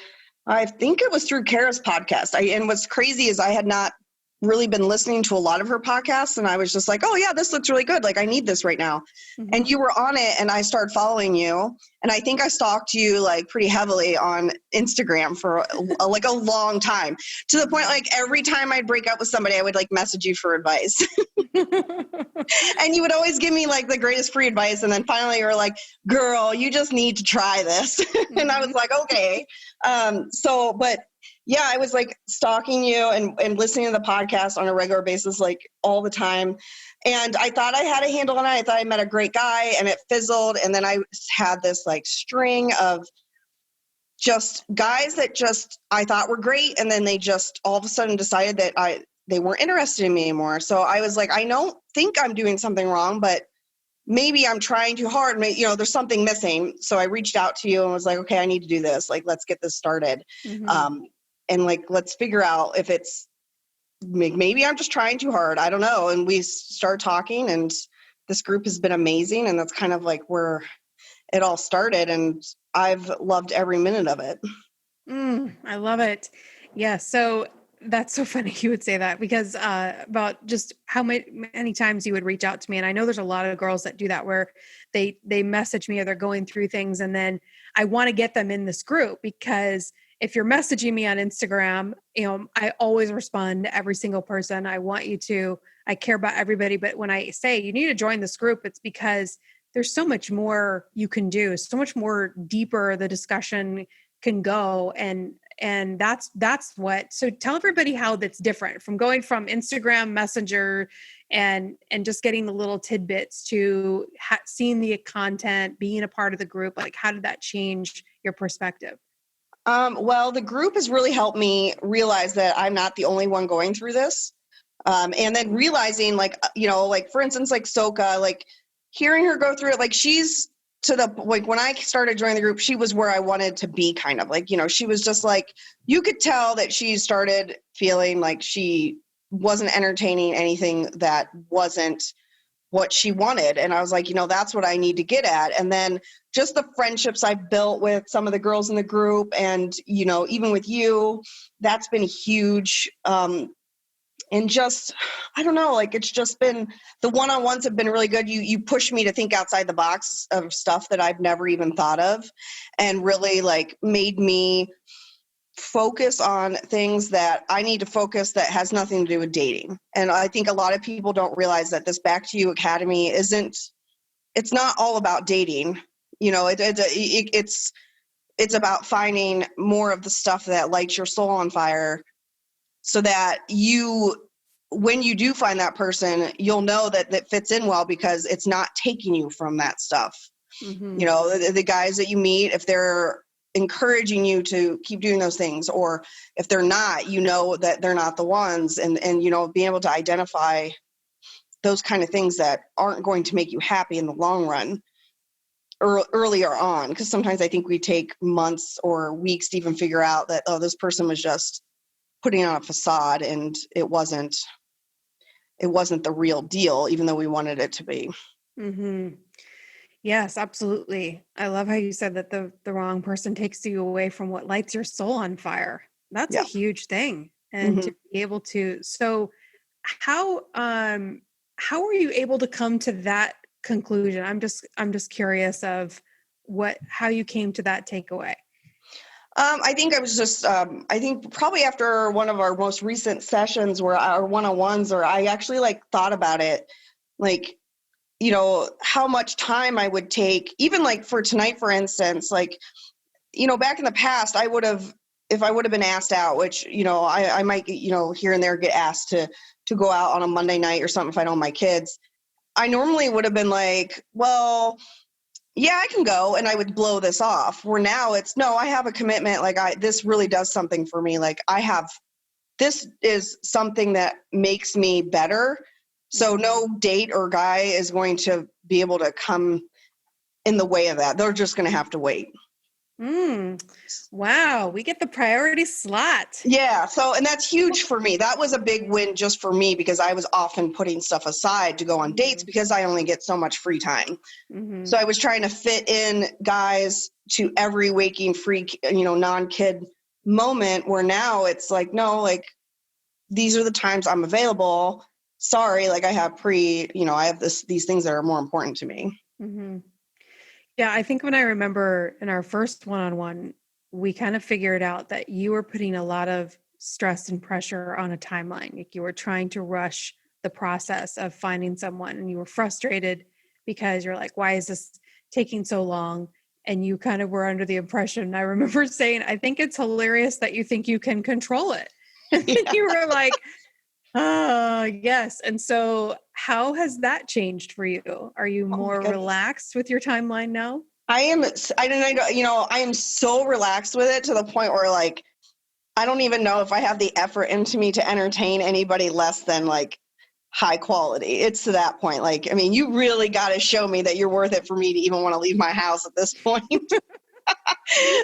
I think it was through Kara's podcast. And what's crazy is I had not really been listening to a lot of her podcasts, and I was just like, oh yeah, this looks really good. Like, I need this right now. And you were on it, and I started following you. And I think I stalked you like pretty heavily on Instagram for like a long time, to the point, like every time I'd break up with somebody, I would like message you for advice. And you would always give me like the greatest free advice. And then finally you were like, girl, you just need to try this. And I was like, okay. But yeah, I was like stalking you and listening to the podcast on a regular basis, like all the time. And I thought I had a handle on it. I thought I met a great guy, and it fizzled. And then I had this like string of just guys that just I thought were great. And then they just all of a sudden decided that they weren't interested in me anymore. So I was like, I don't think I'm doing something wrong, but maybe I'm trying too hard. Maybe, there's something missing. So I reached out to you and was like, okay, I need to do this. Like, let's get this started. And like, let's figure out if it's, maybe I'm just trying too hard. I don't know. And we started talking, and this group has been amazing. And that's kind of like where it all started. And I've loved every minute of it. I love it. Yeah. So that's so funny you would say that, because about just how many times you would reach out to me. And I know there's a lot of girls that do that, where they message me or they're going through things, and then I want to get them in this group, because if you're messaging me on Instagram, I always respond to every single person. I care about everybody. But when I say you need to join this group, it's because there's so much more you can do, so much more deeper the discussion can go. And that's what, so tell everybody how that's different from going from Instagram Messenger and just getting the little tidbits to seeing the content, being a part of the group. Like, how did that change your perspective? Well, the group has really helped me realize that I'm not the only one going through this. And then realizing like for instance, like Soka, like hearing her go through it, like she's to the, like when I started joining the group, she was where I wanted to be, kind of like, she was just like, you could tell that she started feeling like she wasn't entertaining anything that wasn't what she wanted. And I was like, that's what I need to get at. And then just the friendships I've built with some of the girls in the group, and, even with you, that's been huge. And just, I don't know, like, it's just been, the one-on-ones have been really good. You push me to think outside the box of stuff that I've never even thought of, and really like made me focus on things that I need to focus that has nothing to do with dating. And I think a lot of people don't realize that this Back to You Academy it's not all about dating. It's about finding more of the stuff that lights your soul on fire, so that when you do find that person, you'll know that fits in well, because it's not taking you from that stuff. The guys that you meet, if they're encouraging you to keep doing those things, or if they're not, that they're not the ones, and being able to identify those kind of things that aren't going to make you happy in the long run earlier on. Because sometimes I think we take months or weeks to even figure out that, oh, this person was just putting on a facade, and it wasn't the real deal, even though we wanted it to be. Yes, absolutely. I love how you said that the wrong person takes you away from what lights your soul on fire. That's a huge thing. And to be able to, so how were you able to come to that conclusion? I'm just curious of how you came to that takeaway. I think I was just, I think probably after one of our most recent sessions, where our one-on-ones, or I actually like thought about it, like, how much time I would take, even like for tonight, for instance, like, back in the past, if I would have been asked out, which, I might, here and there get asked to go out on a Monday night or something if I don't have my kids, I normally would have been like, well, yeah, I can go, and I would blow this off. Where now it's, no, I have a commitment. Like this really does something for me. Like this is something that makes me better. So no date or guy is going to be able to come in the way of that. They're just going to have to wait. Wow. We get the priority slot. Yeah. So, and that's huge for me. That was a big win just for me, because I was often putting stuff aside to go on dates, because I only get so much free time. So I was trying to fit in guys to every waking free, non-kid moment, where now it's like, no, like these are the times I'm available. Sorry, like I have I have these things that are more important to me. Mm-hmm. Yeah, I think when I remember in our first one-on-one, we kind of figured out that you were putting a lot of stress and pressure on a timeline. Like you were trying to rush the process of finding someone, and you were frustrated because you're like, why is this taking so long? And you kind of were under the impression, I remember saying, I think it's hilarious that you think you can control it. And Yeah. you were like, yes. And so how has that changed for you? Are you more relaxed with your timeline now? I am so relaxed with it to the point where like, I don't even know if I have the effort into me to entertain anybody less than like high quality. It's to that point. Like, I mean, you really got to show me that you're worth it for me to even want to leave my house at this point.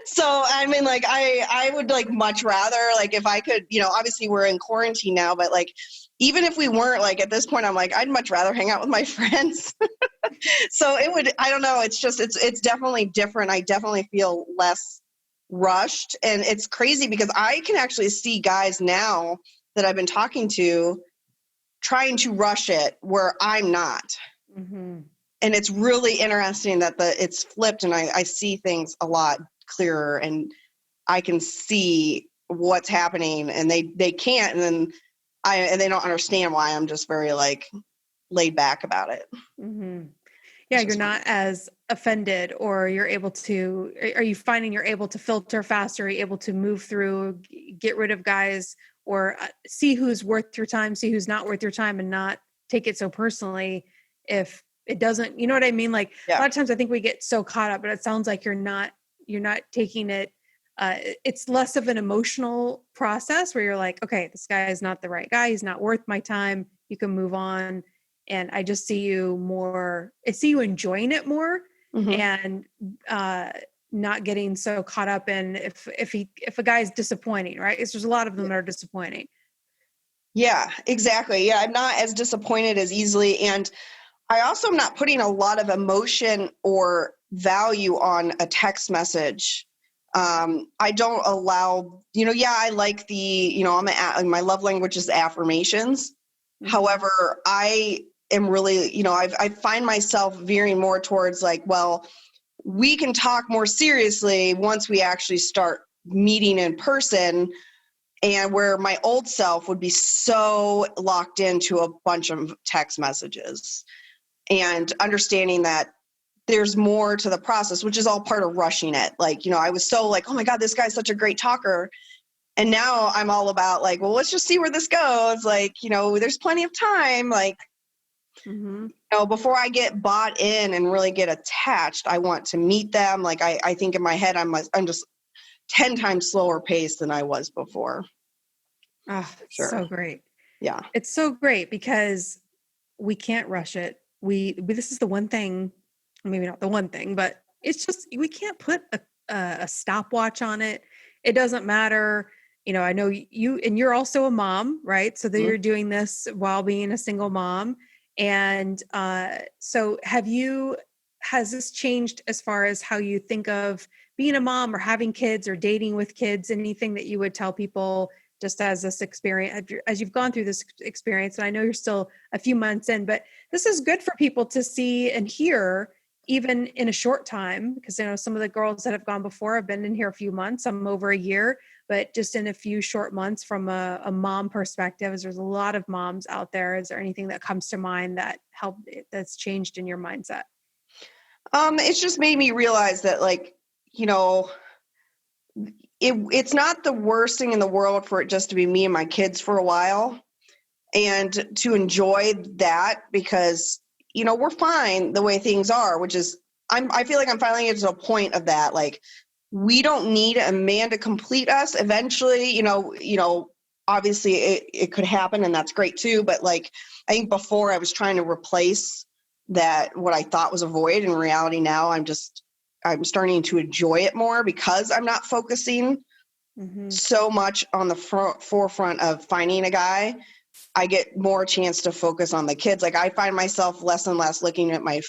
So, I mean, like, I would like much rather, like, if I could, obviously we're in quarantine now, but like, even if we weren't, like, at this point, I'm like, I'd much rather hang out with my friends. So I don't know. It's just, it's definitely different. I definitely feel less rushed. And it's crazy because I can actually see guys now that I've been talking to trying to rush it where I'm not. Mm-hmm. And it's really interesting that it's flipped, and I see things a lot clearer, and I can see what's happening, and they can't, and then they don't understand why I'm just very like laid back about it. Mm-hmm. Yeah, you're not as offended, or are you finding you're able to filter faster, are you able to move through, get rid of guys, or see who's worth your time, see who's not worth your time, and not take it so personally if it doesn't, you know what I mean? Like a lot of times I think we get so caught up, but it sounds like you're not taking it. It's less of an emotional process where you're like, okay, this guy is not the right guy. He's not worth my time. You can move on. And I just see you enjoying it more, and not getting so caught up in if a guy's disappointing, right? Because there's a lot of them that are disappointing. Yeah, exactly. Yeah, I'm not as disappointed as easily. And I also am not putting a lot of emotion or value on a text message. I don't allow, I like my love language is affirmations. Mm-hmm. However, I am really, I find myself veering more towards like, well, we can talk more seriously once we actually start meeting in person. And where my old self would be so locked into a bunch of text messages, and understanding that there's more to the process, which is all part of rushing it. Like, I was so like, oh my God, this guy's such a great talker. And now I'm all about like, well, let's just see where this goes. Like, there's plenty of time. Like, before I get bought in and really get attached, I want to meet them. Like, I think in my head, I'm just 10 times slower paced than I was before. Oh, sure. So great. Yeah. It's so great because we can't rush it. This is the one thing, maybe not the one thing, but it's just, we can't put a stopwatch on it. It doesn't matter. I know you're also a mom, right? So that you're doing this while being a single mom. And so has this changed as far as how you think of being a mom or having kids or dating with kids? Anything that you would tell people just as this experience, as you've gone through this experience? And I know you're still a few months in, but this is good for people to see and hear, even in a short time, because some of the girls that have gone before have been in here a few months, some over a year, but just in a few short months from a mom perspective, as there's a lot of moms out there. Is there anything that comes to mind that's changed in your mindset? It's just made me realize that, like, it's not the worst thing in the world for it just to be me and my kids for a while, and to enjoy that, because, we're fine the way things are, which is, I feel like I'm finally getting to a point of that. Like, we don't need a man to complete us eventually, obviously it could happen, and that's great too. But like, I think before I was trying to replace that, what I thought was a void. In reality now, I'm starting to enjoy it more because I'm not focusing so much on the forefront of finding a guy. I get more chance to focus on the kids. Like, I find myself less and less looking at my,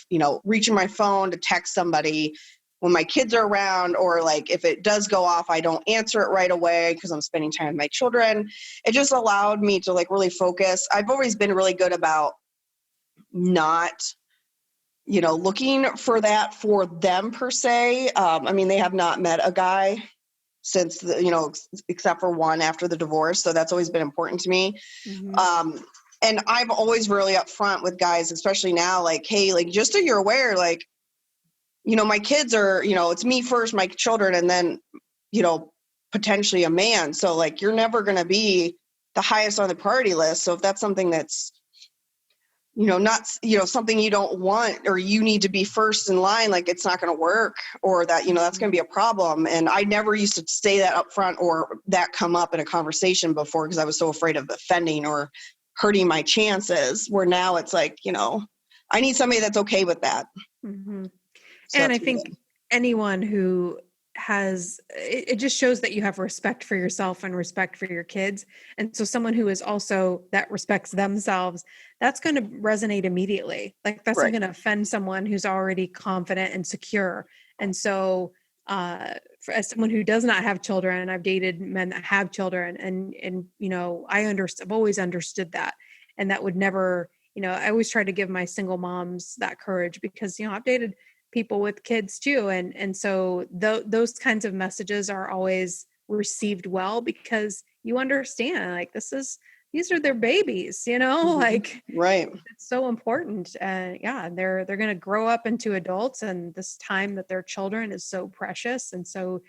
reaching my phone to text somebody when my kids are around, or like if it does go off, I don't answer it right away because I'm spending time with my children. It just allowed me to like really focus. I've always been really good about not, looking for that for them per se. I mean, they have not met a guy since except for one after the divorce. So that's always been important to me. Mhm. And I'm always really upfront with guys, especially now, like, hey, like, just so you're aware, like, my kids are, it's me first, my children, and then, potentially a man. So like, you're never going to be the highest on the priority list. So if that's something that's, not, something you don't want, or you need to be first in line, like it's not going to work, or that, that's going to be a problem. And I never used to say that up front or that come up in a conversation before, because I was so afraid of offending or hurting my chances, where now it's like, I need somebody that's okay with that. Mhm. So And I that's really think anyone who has it just shows that you have respect for yourself and respect for your kids. And so someone who is also that respects themselves, that's going to resonate immediately. Like that's not Right. going to offend someone who's already confident and secure. And so as someone who does not have children, I've dated men that have children, and I've always understood that. And that would never, I always try to give my single moms that courage, because I've dated people with kids too, and so those kinds of messages are always received well, because you understand, like, these are their babies, Mhm. like Right. it's so important. And yeah, they're going to grow up into adults, and this time that they're children is so precious. And so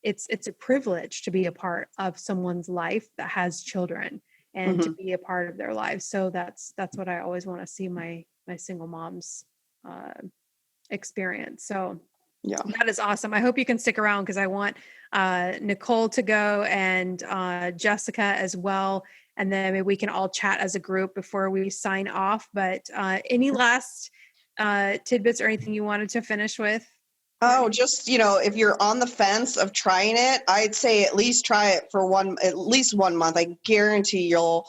it's a privilege to be a part of someone's life that has children, and to Mhm. be a part of their life. So that's what I always want to see my single moms uh, experience. So Yeah. that is awesome. I hope you can stick around, because I want Nicole to go, and Jessica as well. And then maybe we can all chat as a group before we sign off. But any last tidbits or anything you wanted to finish with? Oh, Courtney? just, if you're on the fence of trying it, I'd say at least try it for at least 1 month. I guarantee you'll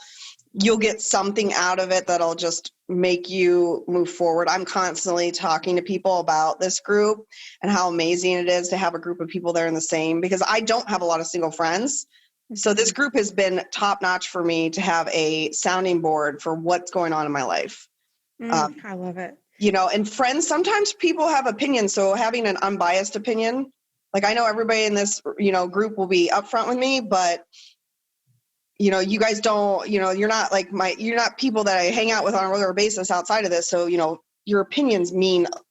get something out of it that'll just make you move forward. I'm constantly talking to people about this group and how amazing it is to have a group of people that are in the same, because I don't have a lot of single friends. So this group has been top notch for me to have a sounding board for what's going on in my life. I love it. And friends, sometimes people have opinions. So having an unbiased opinion, like I know everybody in this, group will be upfront with me, but you guys don't, you're not like you're not people that I hang out with on a regular basis outside of this. So, your opinions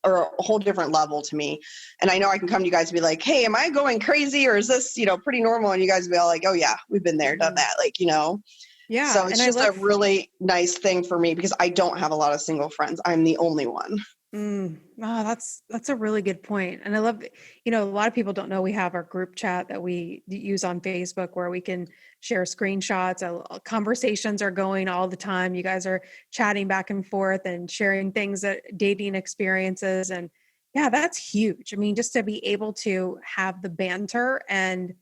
are a whole different level to me. And I know I can come to you guys and be like, hey, am I going crazy, or is this, pretty normal? And you guys will be all like, oh yeah, we've been there, done that. Like, Yeah. so it's And I just a love, really nice thing for me, because I don't have a lot of single friends. I'm the only one. oh, that's a really good point. And I love, a lot of people don't know we have our group chat that we use on Facebook, where we can share screenshots. Conversations are going all the time. You guys are chatting back and forth and sharing things, that dating experiences. And yeah, that's huge. I mean, just to be able to have the banter and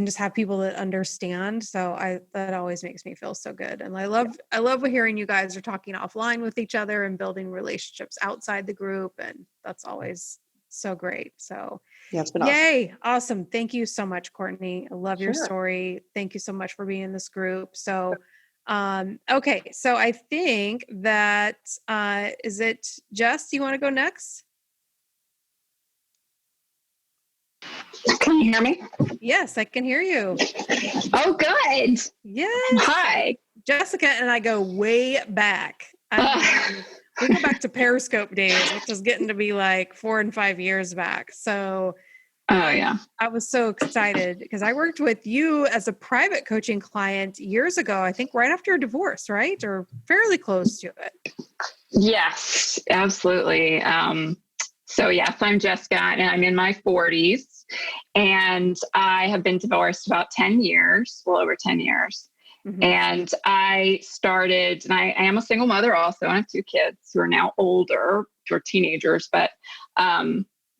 just have people that understand. So that always makes me feel so good. And I love hearing you guys are talking offline with each other and building relationships outside the group. And that's always so great. So Yeah, it's been awesome. yay. Awesome. Thank you so much, Courtney. I love your Sure. story. Thank you so much for being in this group. So okay. So I think that is it. Jess, do you want to go next? Can you hear me? Yes, I can hear you. Oh, good. Yes. Hi. Jessica and I go way back. We go back to Periscope days, which is getting to be like 4 and 5 years back. So Oh, yeah. I was so excited, because I worked with you as a private coaching client years ago, I think right after a divorce, right? Or fairly close to it. Yes, absolutely. So yes, I'm Jessica, and I'm in my 40s, and I have been divorced about 10 years, well over 10 years. Mhm. And I started, and I am a single mother also. I have 2 kids who are now older, who are teenagers. But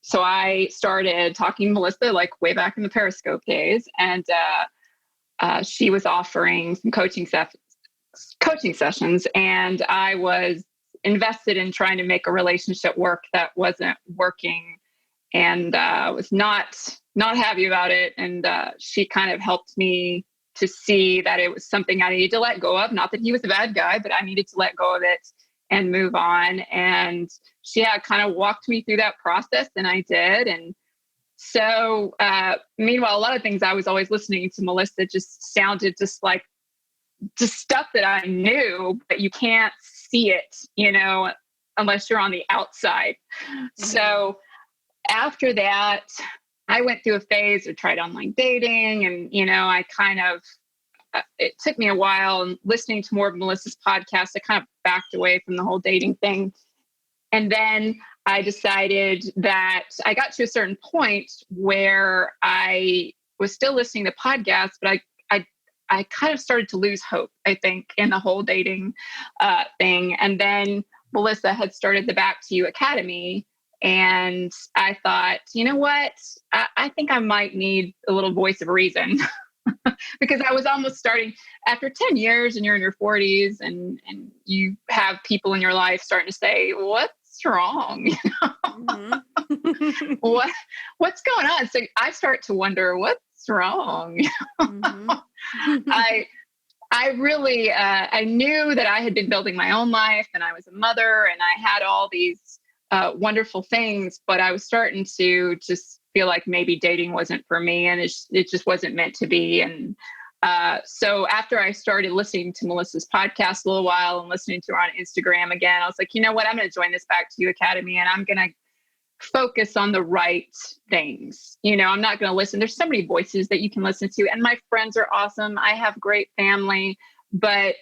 so I started talking to Melissa like way back in the Periscope days, and she was offering some coaching sessions, and I was invested in trying to make a relationship work that wasn't working and was not happy about it. And she kind of helped me to see that it was something I needed to let go of. Not that he was a bad guy, but I needed to let go of it and move on. And she had kind of walked me through that process, and I did. And so, meanwhile, a lot of things I was always listening to Melissa just sounded just like just stuff that I knew, but you can't see it, unless you're on the outside. Mm-hmm. So after that, I went through a phase of tried online dating, and, I kind of, it took me a while, and listening to more of Melissa's podcast, I kind of backed away from the whole dating thing. And then I decided that I got to a certain point where I was still listening to podcasts, but I kind of started to lose hope, I think, in the whole dating thing. And then Melissa had started the Back to You Academy. And I thought, you know what? I think I might need a little voice of reason because I was almost starting after 10 years and you're in your 40s and you have people in your life starting to say, what's wrong? Mm-hmm. What's going on? So I start to wonder, what's wrong? Mm-hmm. I really, I knew that I had been building my own life and I was a mother and I had all these wonderful things, but I was starting to just feel like maybe dating wasn't for me and it just wasn't meant to be. And so after I started listening to Melissa's podcast a little while and listening to her on Instagram again, I was like, you know what, I'm going to join this Back to You Academy and I'm going to focus on the right things. I'm not going to listen. There's so many voices that you can listen to. And my friends are awesome. I have great family, but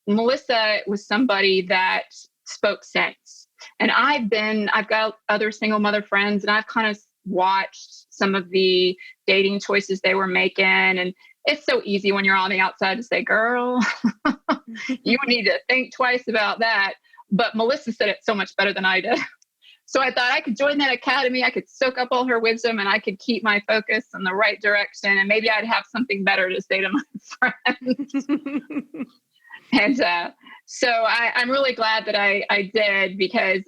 Melissa was somebody that spoke sense. And I've got other single mother friends and I've kind of watched some of the dating choices they were making. And it's so easy when you're on the outside to say, girl, you need to think twice about that. But Melissa said it so much better than I did. So I thought I could join that academy. I could soak up all her wisdom and I could keep my focus in the right direction. And maybe I'd have something better to say to my friends. And so I'm really glad that I did because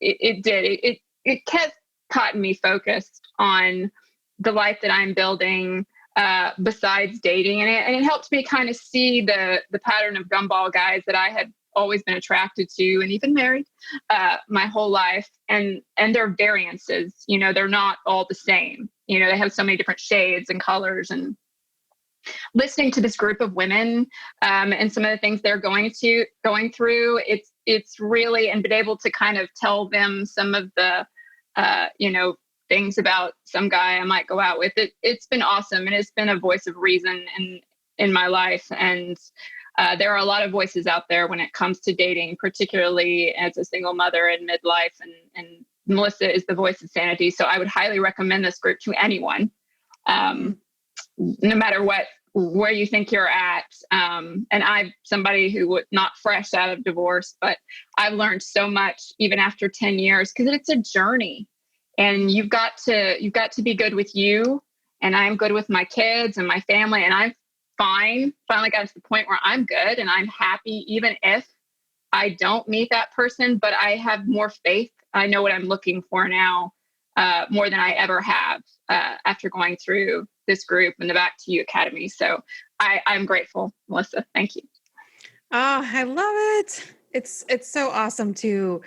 it kept caught me focused on the life that I'm building besides dating. And it helped me kind of see the pattern of gumball guys that I had always been attracted to and even married my whole life and their variances, they're not all the same. They have so many different shades and colors. And listening to this group of women and some of the things they're going through, it's really, and been able to kind of tell them some of the things about some guy I might go out with. It's been awesome. And it's been a voice of reason in my life. And there are a lot of voices out there when it comes to dating, particularly as a single mother in midlife. And Melissa is the voice of sanity. So I would highly recommend this group to anyone, no matter where you think you're at. And I'm somebody who would not fresh out of divorce, but I've learned so much even after 10 years because it's a journey. And you've got to be good with you. And I'm good with my kids and my family. And I'm finally got to the point where I'm good and I'm happy, even if I don't meet that person, but I have more faith. I know what I'm looking for now, more than I ever have after going through this group and the Back to You Academy. So I'm grateful, Melissa. Thank you. Oh, I love it. It's so awesome too.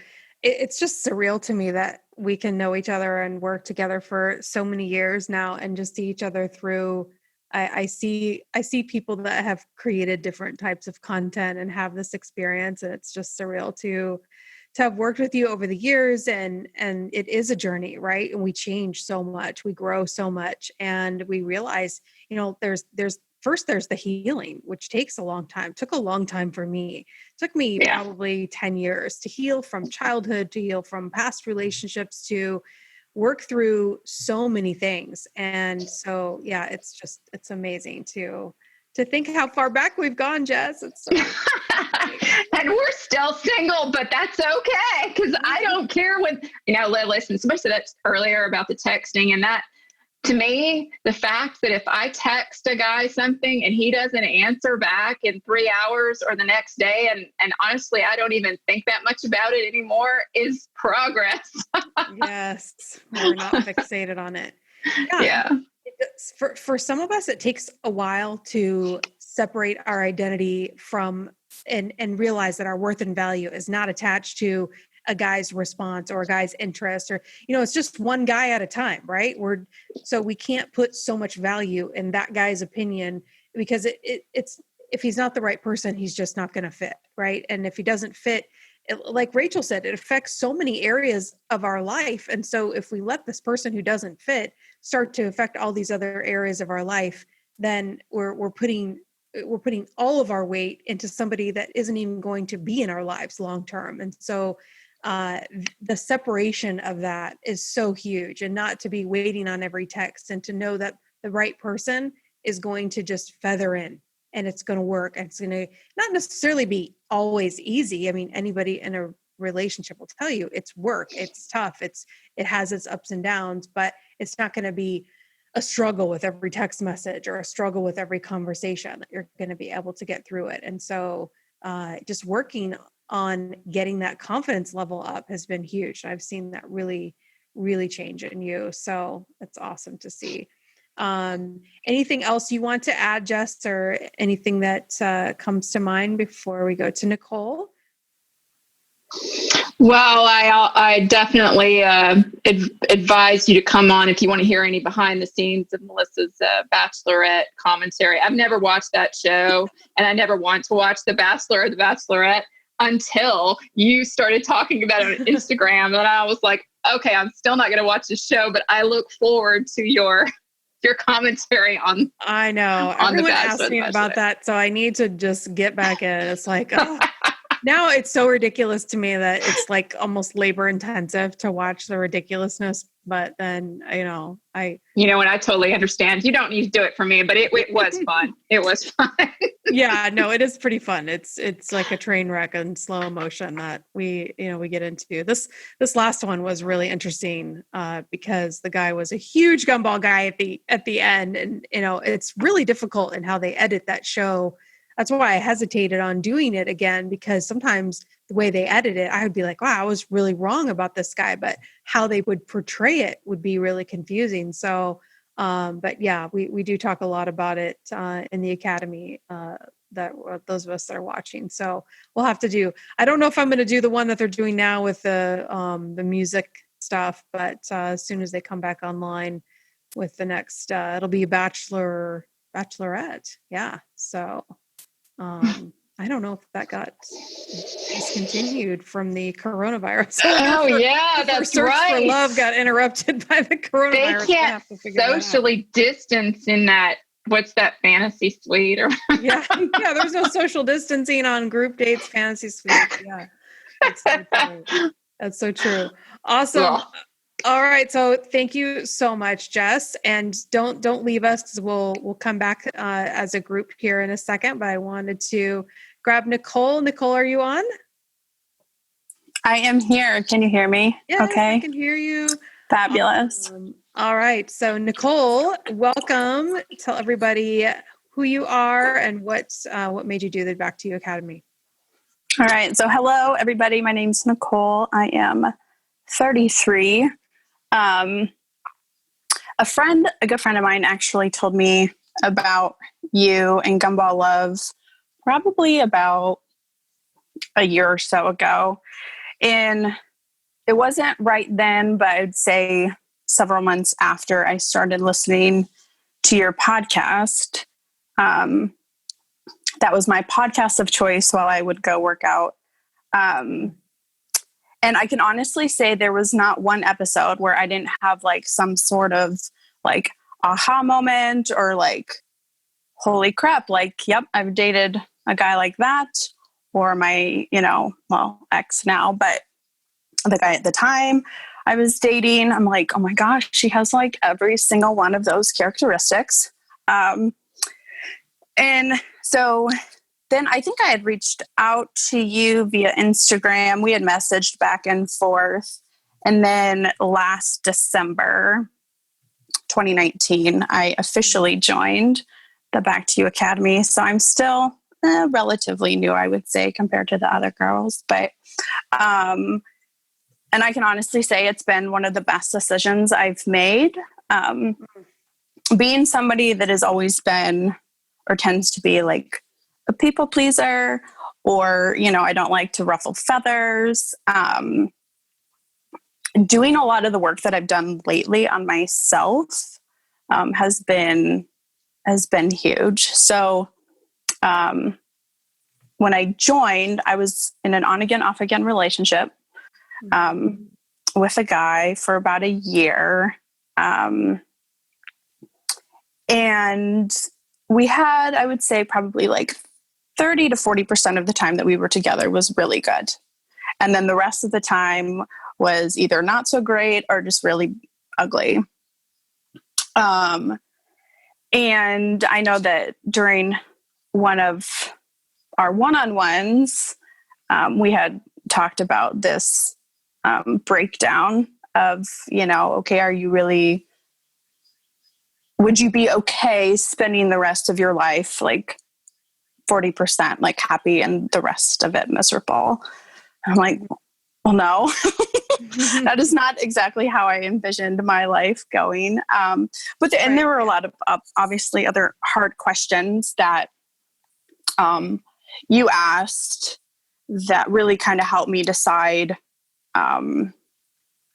It's just surreal to me that we can know each other and work together for so many years now and just see each other through. I see people that have created different types of content and have this experience. And it's just surreal to have worked with you over the years. And it is a journey, right? And we change so much, we grow so much, and we realize, there's the healing, which takes a long time. Took a long time for me. It took me probably 10 years to heal from childhood, to heal from past relationships, to work through so many things. And so, yeah, it's amazing to think how far back we've gone, Jess. It's so and we're still single, but that's okay. Cause I don't care listen, somebody said that earlier about the texting and that to me, the fact that if I text a guy something and he doesn't answer back in 3 hours or the next day, and honestly, I don't even think that much about it anymore, is progress. Yes, we're not fixated on it. Yeah. For some of us, it takes a while to separate our identity from and realize that our worth and value is not attached to a guy's response or a guy's interest, or it's just one guy at a time, right? So we can't put so much value in that guy's opinion, because it's if he's not the right person, he's just not going to fit, right? And if he doesn't fit, like Rachel said, it affects so many areas of our life. And so if we let this person who doesn't fit start to affect all these other areas of our life, then we're putting all of our weight into somebody that isn't even going to be in our lives long term. And so the separation of that is so huge, and not to be waiting on every text, and to know that the right person is going to just feather in, and it's going to work, and it's going to not necessarily be always easy. I mean, anybody in a relationship will tell you it's work, it's tough, it has its ups and downs, but it's not going to be a struggle with every text message or a struggle with every conversation. That you're going to be able to get through it. And so just working on getting that confidence level up has been huge. I've seen that really, really change in you. So it's awesome to see. Anything else you want to add, Jess, or anything that comes to mind before we go to Nicole? Well, I definitely advise you to come on if you want to hear any behind the scenes of Melissa's Bachelorette commentary. I've never watched that show, and I never want to watch The Bachelor or The Bachelorette until you started talking about it on Instagram. And I was like, okay, I'm still not going to watch the show, but I look forward to your commentary on. I know. Everyone asked me about that, so I need to just get back in. It's like, now it's so ridiculous to me that it's like almost labor intensive to watch the ridiculousness. But then, and I totally understand. You don't need to do it for me, but it was fun. It was fun. Yeah, no, it is pretty fun. It's like a train wreck in slow motion that we get into. This last one was really interesting because the guy was a huge gumball guy at the end, and it's really difficult in how they edit that show. That's why I hesitated on doing it again, because sometimes the way they edit it, I would be like, wow, I was really wrong about this guy, but how they would portray it would be really confusing. So, but yeah, we do talk a lot about it in the Academy, that those of us that are watching. So we'll have to do, I don't know if I'm going to do the one that they're doing now with the music stuff, but as soon as they come back online with the next, it'll be Bachelorette. Yeah. So, I don't know if that got discontinued from the coronavirus. Oh yeah, that's Search right. for Love got interrupted by the coronavirus. They can't socially distance in that. What's that, fantasy suite? Or yeah, there's no social distancing on group dates, fantasy suite. Yeah, that's so true. Awesome. Yeah. All right. So thank you so much, Jess. And don't leave us, because we'll come back as a group here in a second. But I wanted to grab Nicole. Nicole, are you on? I am here. Can you hear me? Yes, okay. I can hear you. Fabulous. All right. So Nicole, welcome. Tell everybody who you are and what made you do the Back to You Academy. All right. So hello, everybody. My name's Nicole. I am 33. A good friend of mine actually told me about you and Gumball Love probably about a year or so ago. And it wasn't right then, but I'd say several months after I started listening to your podcast. That was my podcast of choice while I would go work out. And I can honestly say there was not one episode where I didn't have like some sort of like aha moment or like, holy crap, like, yep, I've dated a guy like that, or my, ex now, but the guy at the time I was dating, I'm like, oh my gosh, she has like every single one of those characteristics. And so then I think I had reached out to you via Instagram. We had messaged back and forth. And then last December, 2019, I officially joined the Back to You Academy. So I'm still relatively new, I would say, compared to the other girls. But, and I can honestly say it's been one of the best decisions I've made. Being somebody that has always been or tends to be like a people pleaser, or, you know, I don't like to ruffle feathers. Doing a lot of the work that I've done lately on myself has been huge. So when I joined, I was in an on again, off again relationship with a guy for about a year. And we had, I would say, probably like 30 to 40% of the time that we were together was really good. And then the rest of the time was either not so great or just really ugly. And I know that during one of our one-on-ones, we had talked about this breakdown of, you know, okay, would you be okay spending the rest of your life like 40% like happy and the rest of it miserable? I'm like, well, no, that is not exactly how I envisioned my life going. And there were a lot of obviously other hard questions that you asked that really kind of helped me decide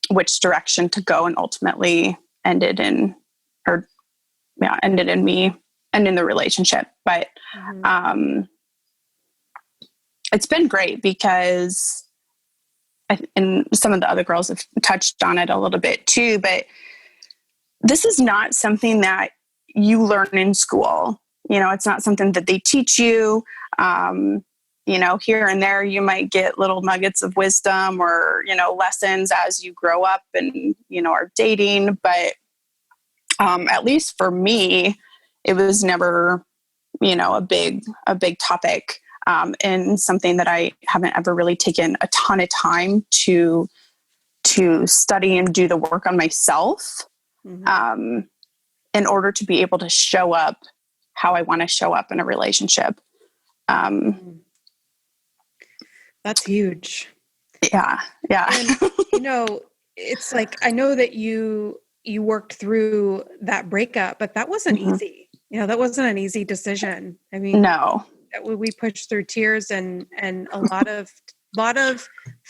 which direction to go, and ultimately ended in me ending the relationship. But it's been great because and some of the other girls have touched on it a little bit too, but this is not something that you learn in school. You know, it's not something that they teach you. You know, here and there, you might get little nuggets of wisdom or, you know, lessons as you grow up and, you know, are dating. But at least for me, it was never, you know, a big topic. And something that I haven't ever really taken a ton of time to study and do the work on myself in order to be able to show up how I want to show up in a relationship. That's huge. Yeah. And, you know, it's like, I know that you worked through that breakup, but that wasn't easy. You know, that wasn't an easy decision. I mean, no. We pushed through tears and a lot of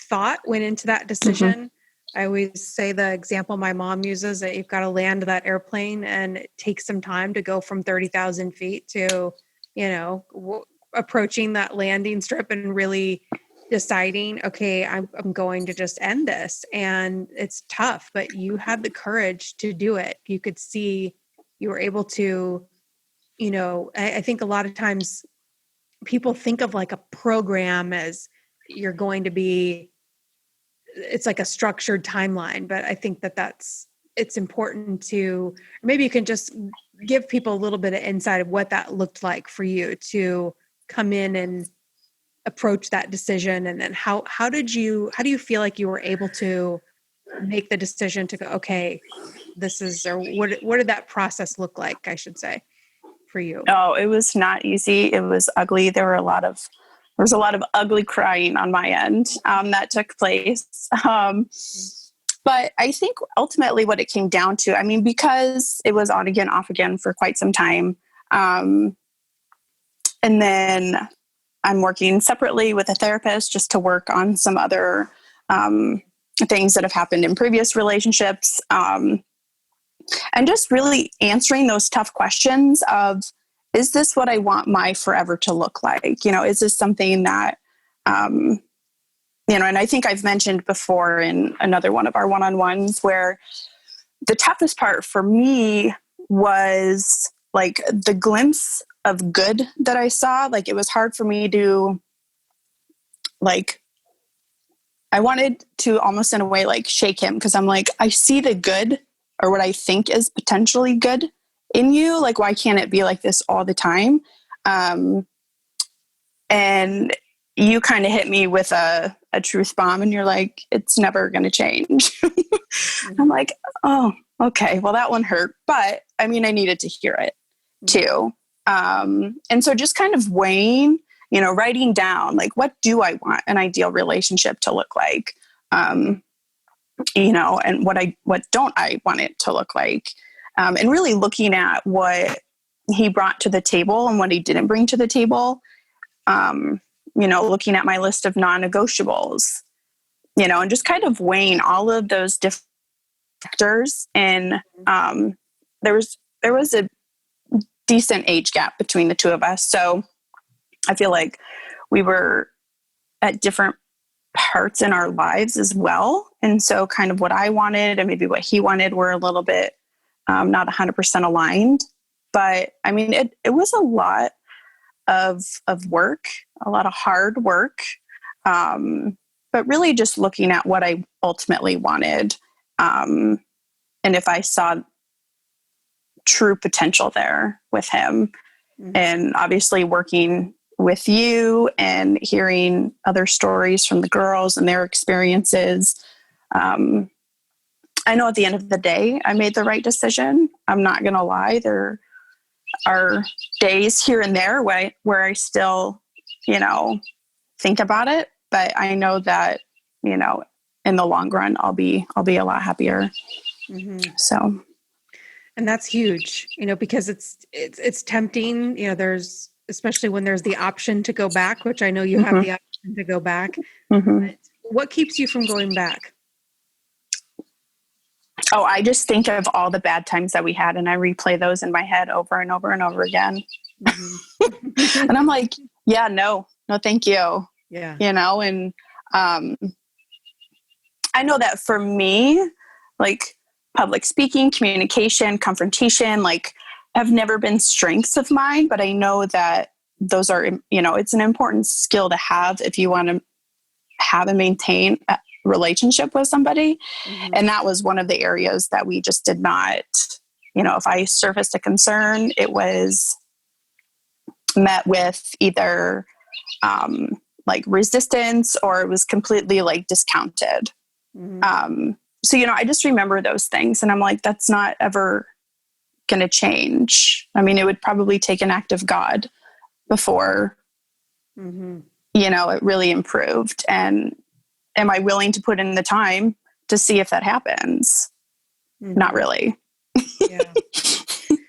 thought went into that decision. I always say the example my mom uses, that you've got to land that airplane and it takes some time to go from 30,000 feet to, you know, approaching that landing strip and really deciding, okay, I'm going to just end this. And it's tough, but you had the courage to do it. You could see you were able to, you know, I think a lot of times people think of like a program as you're going to be, it's like a structured timeline, but I think it's important to, maybe you can just give people a little bit of insight of what that looked like for you to come in and approach that decision. And then how do you feel like you were able to make the decision to go, okay, this is, or what did that process look like, I should say, for you? Oh, it was not easy. It was ugly. There was a lot of ugly crying on my end that took place. But I think ultimately what it came down to, I mean, because it was on again, off again for quite some time. And then I'm working separately with a therapist just to work on some other things that have happened in previous relationships. And just really answering those tough questions of, is this what I want my forever to look like? You know, is this something that, you know, and I think I've mentioned before in another one of our one-on-ones where the toughest part for me was like the glimpse of good that I saw. Like, it was hard for me to, like, I wanted to almost in a way like shake him, because I'm like, I see the good, or what I think is potentially good in you. Like, why can't it be like this all the time? And you kind of hit me with a truth bomb, and you're like, it's never going to change. I'm like, oh, okay. Well, that one hurt, but I mean, I needed to hear it too. And so just kind of weighing, writing down, like, what do I want an ideal relationship to look like? And what don't I want it to look like? And really looking at what he brought to the table and what he didn't bring to the table. Looking at my list of non-negotiables, and just kind of weighing all of those different factors. And there was a decent age gap between the two of us. So I feel like we were at different parts in our lives as well. And so kind of what I wanted and maybe what he wanted were a little bit not 100% aligned. But I mean, it was a lot of work, a lot of hard work, but really just looking at what I ultimately wanted, and if I saw true potential there with him. And obviously working with you and hearing other stories from the girls and their experiences, I know at the end of the day, I made the right decision. I'm not going to lie. There are days here and there where I still, think about it, but I know that, in the long run, I'll be a lot happier. So. And that's huge, because it's tempting, there's, especially when there's the option to go back, which I know you have the option to go back. But what keeps you from going back? Oh, I just think of all the bad times that we had, and I replay those in my head over and over and over again. And I'm like, yeah, no, thank you. Yeah. And I know that for me, like public speaking, communication, confrontation, like have never been strengths of mine, but I know that those are, it's an important skill to have if you want to have and maintain a relationship with somebody. And that was one of the areas that we just did not, if I surfaced a concern, it was met with either like resistance, or it was completely like discounted. So, I just remember those things, and I'm like, that's not ever going to change. I mean, it would probably take an act of God before, it really improved. And am I willing to put in the time to see if that happens? Not really. Yeah.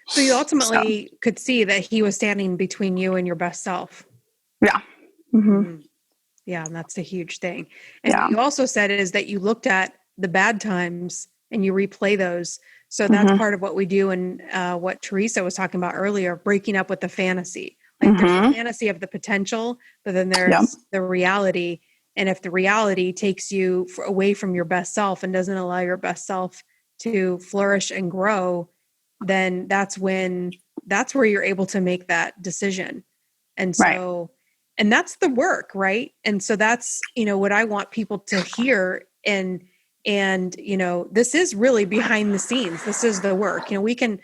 So you ultimately could see that he was standing between you and your best self. Yeah. Yeah. And that's a huge thing. And what you also said is that you looked at the bad times and you replay those. So that's part of what we do. And what Teresa was talking about earlier, breaking up with the fantasy. Like there's the fantasy of the potential, but then there's the reality. And if the reality takes you away from your best self and doesn't allow your best self to flourish and grow, then that's where you're able to make that decision. And so, and that's the work, right? And so that's, what I want people to hear. And this is really behind the scenes. This is the work. We can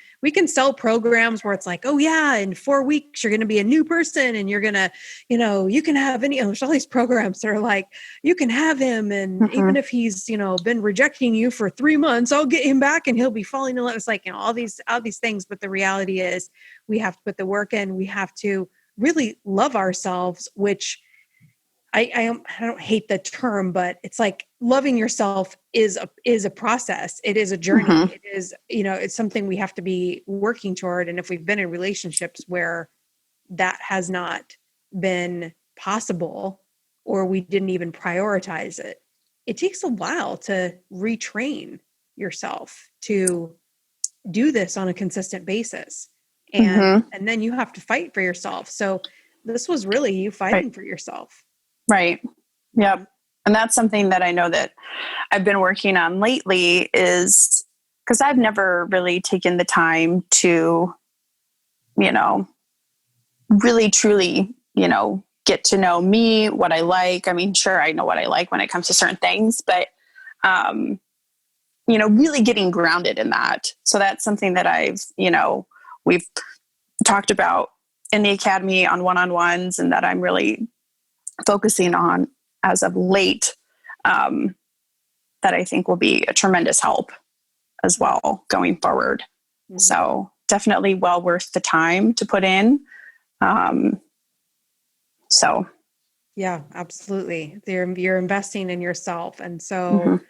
sell programs where it's like, oh yeah, in 4 weeks, you're going to be a new person and you're going to, you can have there's all these programs that are like, you can have him. And even if he's, been rejecting you for 3 months, I'll get him back and he'll be falling in love. It's like, all these things. But the reality is we have to put the work in. We have to really love ourselves, which I don't hate the term, but it's like loving yourself is a process. It is a journey. It is, it's something we have to be working toward. And if we've been in relationships where that has not been possible, or we didn't even prioritize it, it takes a while to retrain yourself to do this on a consistent basis. And then you have to fight for yourself. So this was really you fighting for yourself. Right. Yep. And that's something that I know that I've been working on lately, is because I've never really taken the time to, really truly, get to know me, what I like. I mean, sure, I know what I like when it comes to certain things, but, really getting grounded in that. So that's something that we've talked about in the academy on one-on-ones, and that I'm really focusing on as of late, that I think will be a tremendous help as well going forward. Mm-hmm. So definitely well worth the time to put in. Yeah, absolutely. You're investing in yourself. And so,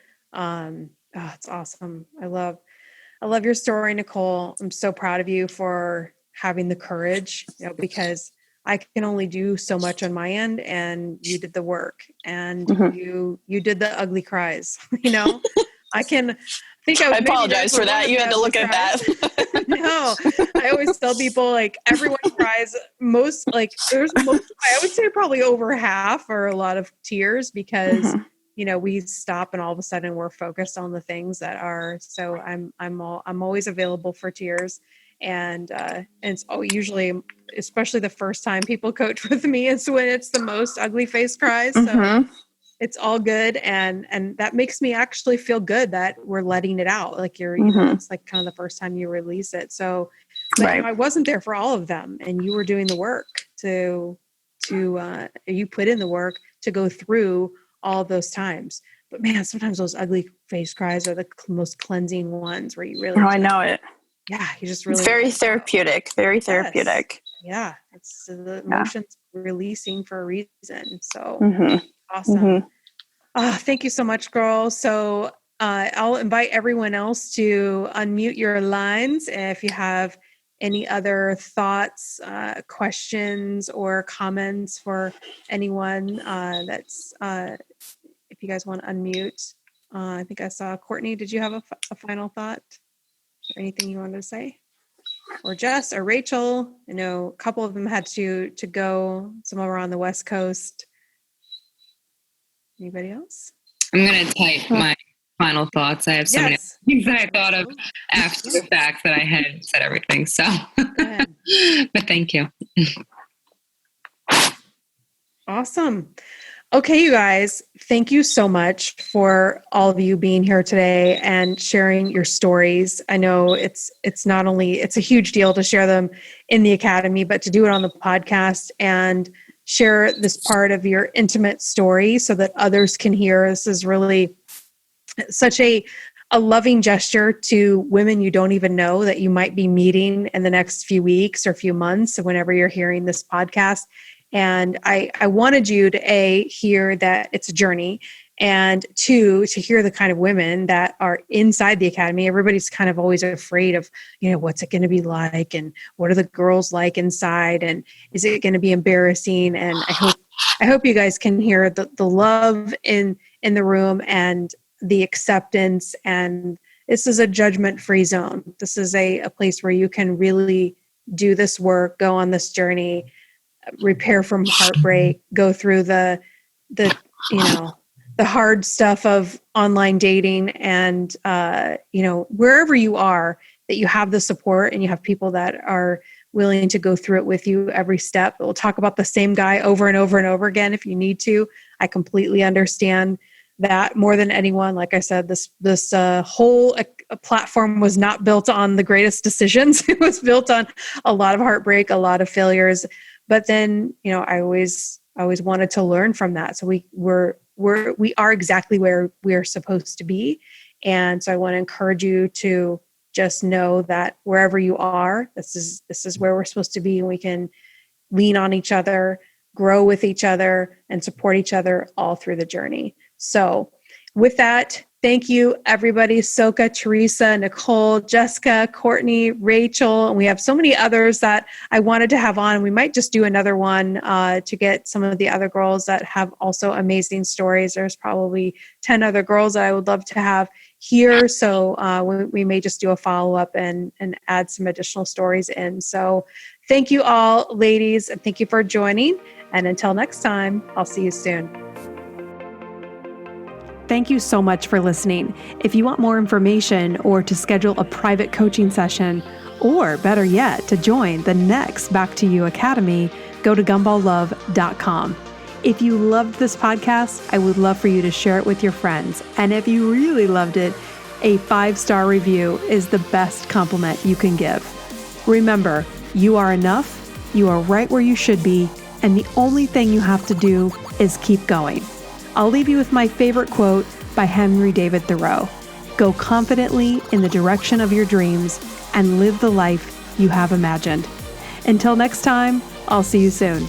it's awesome. I love your story, Nicole. I'm so proud of you for having the courage, because I can only do so much on my end, and you did the work, and you did the ugly cries, I apologize for that. You had to look at that. No, I always tell people, like, everyone cries. I would say probably over half are a lot of tears, because we stop and all of a sudden we're focused on the things that are. So I'm always available for tears, and it's usually, especially the first time people coach with me, is when it's the most ugly face cries. So it's all good. And that makes me actually feel good that we're letting it out. Like it's like kind of the first time you release it. So I wasn't there for all of them, and you were doing the work you put in the work to go through all of those times. But man, sometimes those ugly face cries are the most cleansing ones, where you really, I know it. Yeah. You just really, it's very therapeutic, very therapeutic. Yeah. It's the emotions releasing for a reason. So awesome. Thank you so much, girl. So I'll invite everyone else to unmute your lines. If you have any other thoughts, questions, or comments for anyone, if you guys want to unmute. I think I saw Courtney. Did you have a final thought? Or anything you wanted to say? Or Jess or Rachel? I know a couple of them had to go. Some of them are on the West Coast. Anybody else? I'm going to type my final thoughts. I have so many things that I thought of after the fact that I had said everything. So, but thank you. Awesome. Okay, you guys, thank you so much for all of you being here today and sharing your stories. I know it's a huge deal to share them in the academy, but to do it on the podcast and share this part of your intimate story so that others can hear. This is really such a loving gesture to women you don't even know that you might be meeting in the next few weeks or few months, whenever you're hearing this podcast. And I wanted you to hear that it's a journey, and two, to hear the kind of women that are inside the academy. Everybody's kind of always afraid of, what's it going to be like, and what are the girls like inside, and is it going to be embarrassing? And I hope you guys can hear the love in the room, and the acceptance. And this is a judgment-free zone. This is a place where you can really do this work, go on this journey, repair from heartbreak, go through the hard stuff of online dating, and wherever you are, that you have the support and you have people that are willing to go through it with you every step. We'll talk about the same guy over and over and over again if you need to. I completely understand that more than anyone. Like I said, this whole platform was not built on the greatest decisions. It was built on a lot of heartbreak, a lot of failures. But then, I always wanted to learn from that. So we are exactly where we're supposed to be. And so I want to encourage you to just know that wherever you are, this is where we're supposed to be, and we can lean on each other, grow with each other, and support each other all through the journey. So with that, thank you, everybody. Soka, Teresa, Nicole, Jessica, Courtney, Rachel, and we have so many others that I wanted to have on. We might just do another one to get some of the other girls that have also amazing stories. There's probably 10 other girls that I would love to have here. So we may just do a follow-up and add some additional stories in. So thank you all, ladies, and thank you for joining. And until next time, I'll see you soon. Thank you so much for listening. If you want more information, or to schedule a private coaching session, or better yet, to join the next Back to You Academy, go to gumballlove.com. If you loved this podcast, I would love for you to share it with your friends. And if you really loved it, a 5-star review is the best compliment you can give. Remember, you are enough, you are right where you should be, and the only thing you have to do is keep going. I'll leave you with my favorite quote by Henry David Thoreau. Go confidently in the direction of your dreams and live the life you have imagined. Until next time, I'll see you soon.